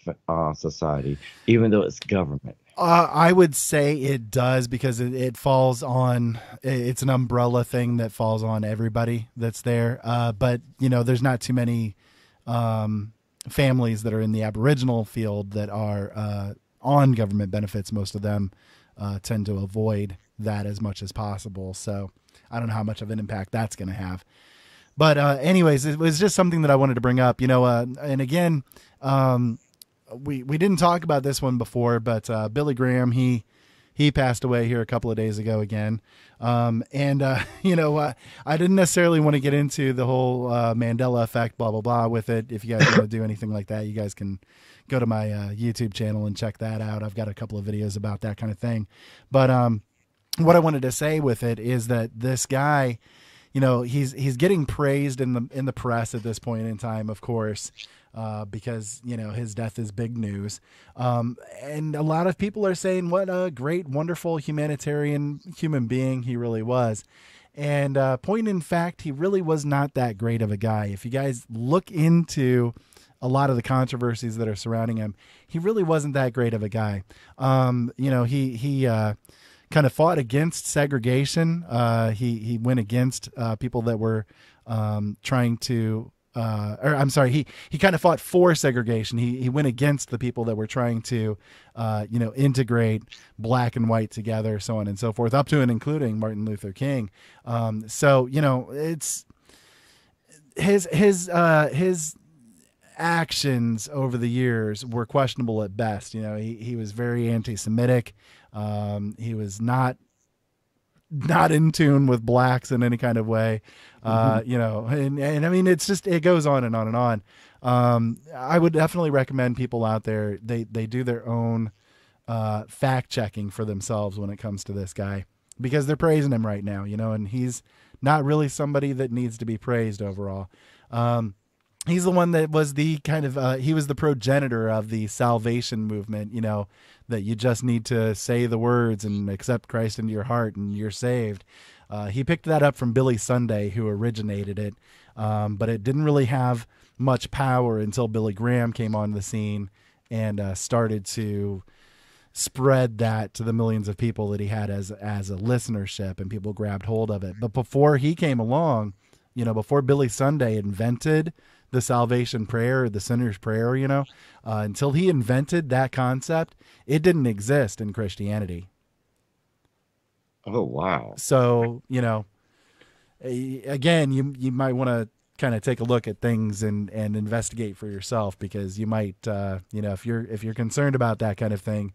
S15: society, even though it's government?
S1: I would say it does, because it falls on, it's an umbrella thing that falls on everybody that's there. But, you know, there's not too many families that are in the Aboriginal field that are on government benefits. Most of them tend to avoid that as much as possible. So I don't know how much of an impact that's going to have. But anyways, it was just something that I wanted to bring up, you know, and again, we didn't talk about this one before, but Billy Graham, he passed away here a couple of days ago again. You know, I didn't necessarily want to get into the whole Mandela effect, blah, blah, blah with it. If you guys want to do anything like that, you guys can go to my YouTube channel and check that out. I've got a couple of videos about that kind of thing. But what I wanted to say with it is that this guy, you know, he's getting praised in the press at this point in time, of course, because, you know, his death is big news. And a lot of people are saying what a great, wonderful humanitarian human being he really was. And point in fact, he really was not that great of a guy. If you guys look into a lot of the controversies that are surrounding him, he really wasn't that great of a guy. You know, he kind of fought against segregation. He went against people that were trying to, or I'm sorry, he kind of fought for segregation. He went against the people that were trying to, you know, integrate black and white together, so on and so forth, up to and including Martin Luther King. So, you know, it's his actions over the years were questionable at best. You know, he was very anti-Semitic. He was not in tune with blacks in any kind of way. You know, and I mean, it's just, it goes on and on and on. I would definitely recommend people out there, they do their own fact checking for themselves when it comes to this guy, because they're praising him right now, you know, and he's not really somebody that needs to be praised overall. He's the one that was the kind of, he was the progenitor of the salvation movement, you know, that you just need to say the words and accept Christ into your heart and you're saved. He picked that up from Billy Sunday, who originated it. But it didn't really have much power until Billy Graham came on the scene and started to spread that to the millions of people that he had as a listenership, and people grabbed hold of it. But before he came along, you know, before Billy Sunday invented the salvation prayer, the sinner's prayer, you know, until he invented that concept, it didn't exist in Christianity.
S15: Oh, wow.
S1: So, you know, again, you might want to kind of take a look at things and investigate for yourself, because you might, you know, if you're concerned about that kind of thing,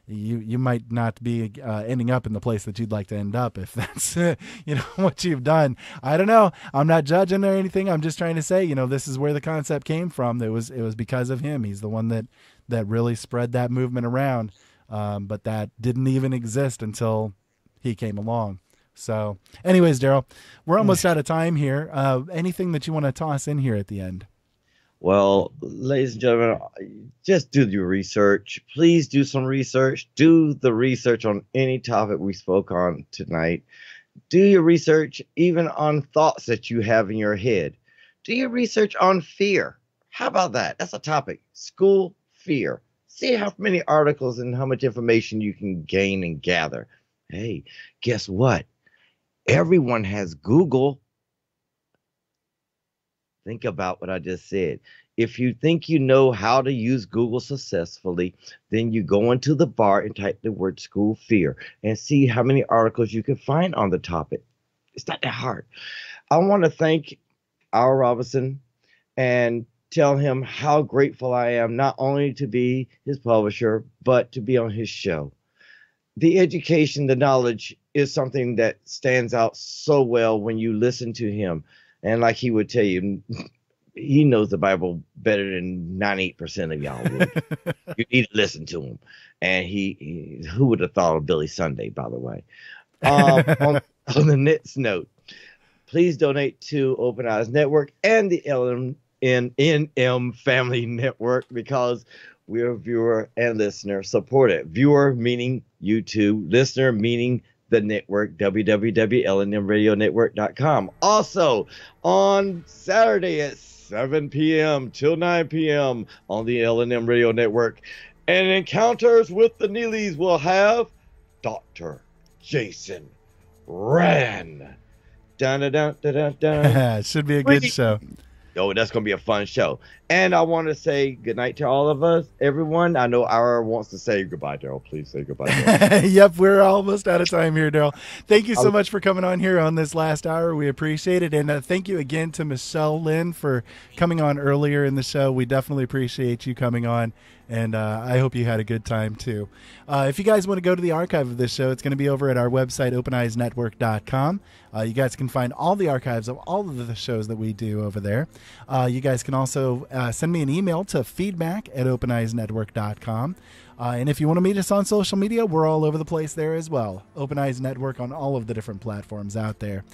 S1: you might not be ending up in the place that you'd like to end up if that's you know, what you've done. I don't know. I'm not judging or anything. I'm just trying to say, you know, this is where the concept came from. It was because of him. He's the one that really spread that movement around. But that didn't even exist until he came along. So anyways, Daryl, we're almost out of time here. Anything that you want to toss in here at the end?
S15: Well, ladies and gentlemen, just do your research. Please do some research. Do the research on any topic we spoke on tonight. Do your research even on thoughts that you have in your head. Do your research on fear. How about that? That's a topic. School fear. See how many articles and how much information you can gain and gather. Hey, guess what? Everyone has Google. Think about what I just said. If you think you know how to use Google successfully, then you go into the bar and type the word school fear and see how many articles you can find on the topic. It's not that hard. I want to thank Al Robinson and tell him how grateful I am, not only to be his publisher, but to be on his show. The education, the knowledge is something that stands out so well when you listen to him. And like he would tell you, he knows the Bible better than 98% of y'all would. You need to listen to him. And he who would have thought of Billy Sunday, by the way. On the next note, please donate to Open Eyes Network and the LNM Family Network, because we're viewer and listener supported. Viewer meaning YouTube, listener meaning the network, www.lnmradionetwork.com. Also, on Saturday at 7 p.m. till 9 p.m. on the LNM Radio Network, and Encounters with the Neelys will have Dr. Jason Rand. Dun-dun-dun-dun-dun.
S1: Should be a good show.
S15: Oh, that's going to be a fun show. And I want to say goodnight to all of us, everyone. I know Ira wants to say goodbye, Daryl. Please say goodbye, Daryl.
S1: Yep, we're almost out of time here, Daryl. Thank you so much for coming on here on this last hour. We appreciate it. And thank you again to Michelle Lynn for coming on earlier in the show. We definitely appreciate you coming on. And I hope you had a good time, too. If you guys want to go to the archive of this show, it's going to be over at our website, openeyesnetwork.com. You guys can find all the archives of all of the shows that we do over there. You guys can also send me an email to feedback@openeyesnetwork.com. And if you want to meet us on social media, we're all over the place there as well. Open Eyes Network on all of the different platforms out there.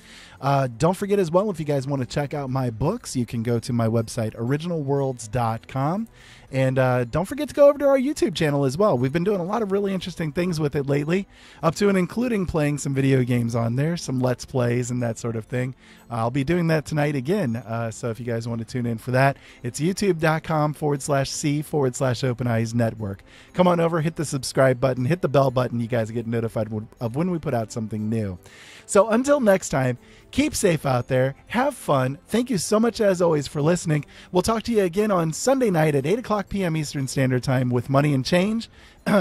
S1: Don't forget as well, if you guys want to check out my books, you can go to my website, originalworlds.com. And don't forget to go over to our YouTube channel as well. We've been doing a lot of really interesting things with it lately, up to and including playing some video games on there, some Let's Plays and that sort of thing. I'll be doing that tonight again. So if you guys want to tune in for that, it's youtube.com/C/Open Eyes Network. Come on on over, hit the subscribe button, hit the bell button. You guys get notified of when we put out something new. So until next time, keep safe out there. Have fun. Thank you so much, as always, for listening. We'll talk to you again on Sunday night at 8 o'clock p.m. Eastern Standard Time with Money and Change,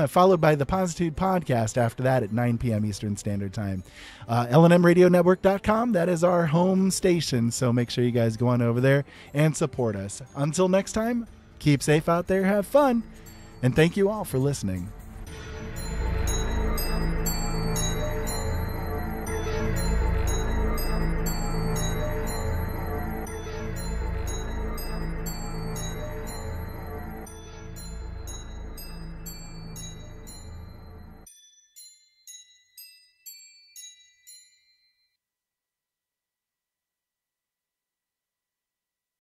S1: followed by the Positude Podcast after that at 9 p.m. Eastern Standard Time. LNMRadioNetwork.com, that is our home station, so make sure you guys go on over there and support us. Until next time, keep safe out there, have fun, and thank you all for listening.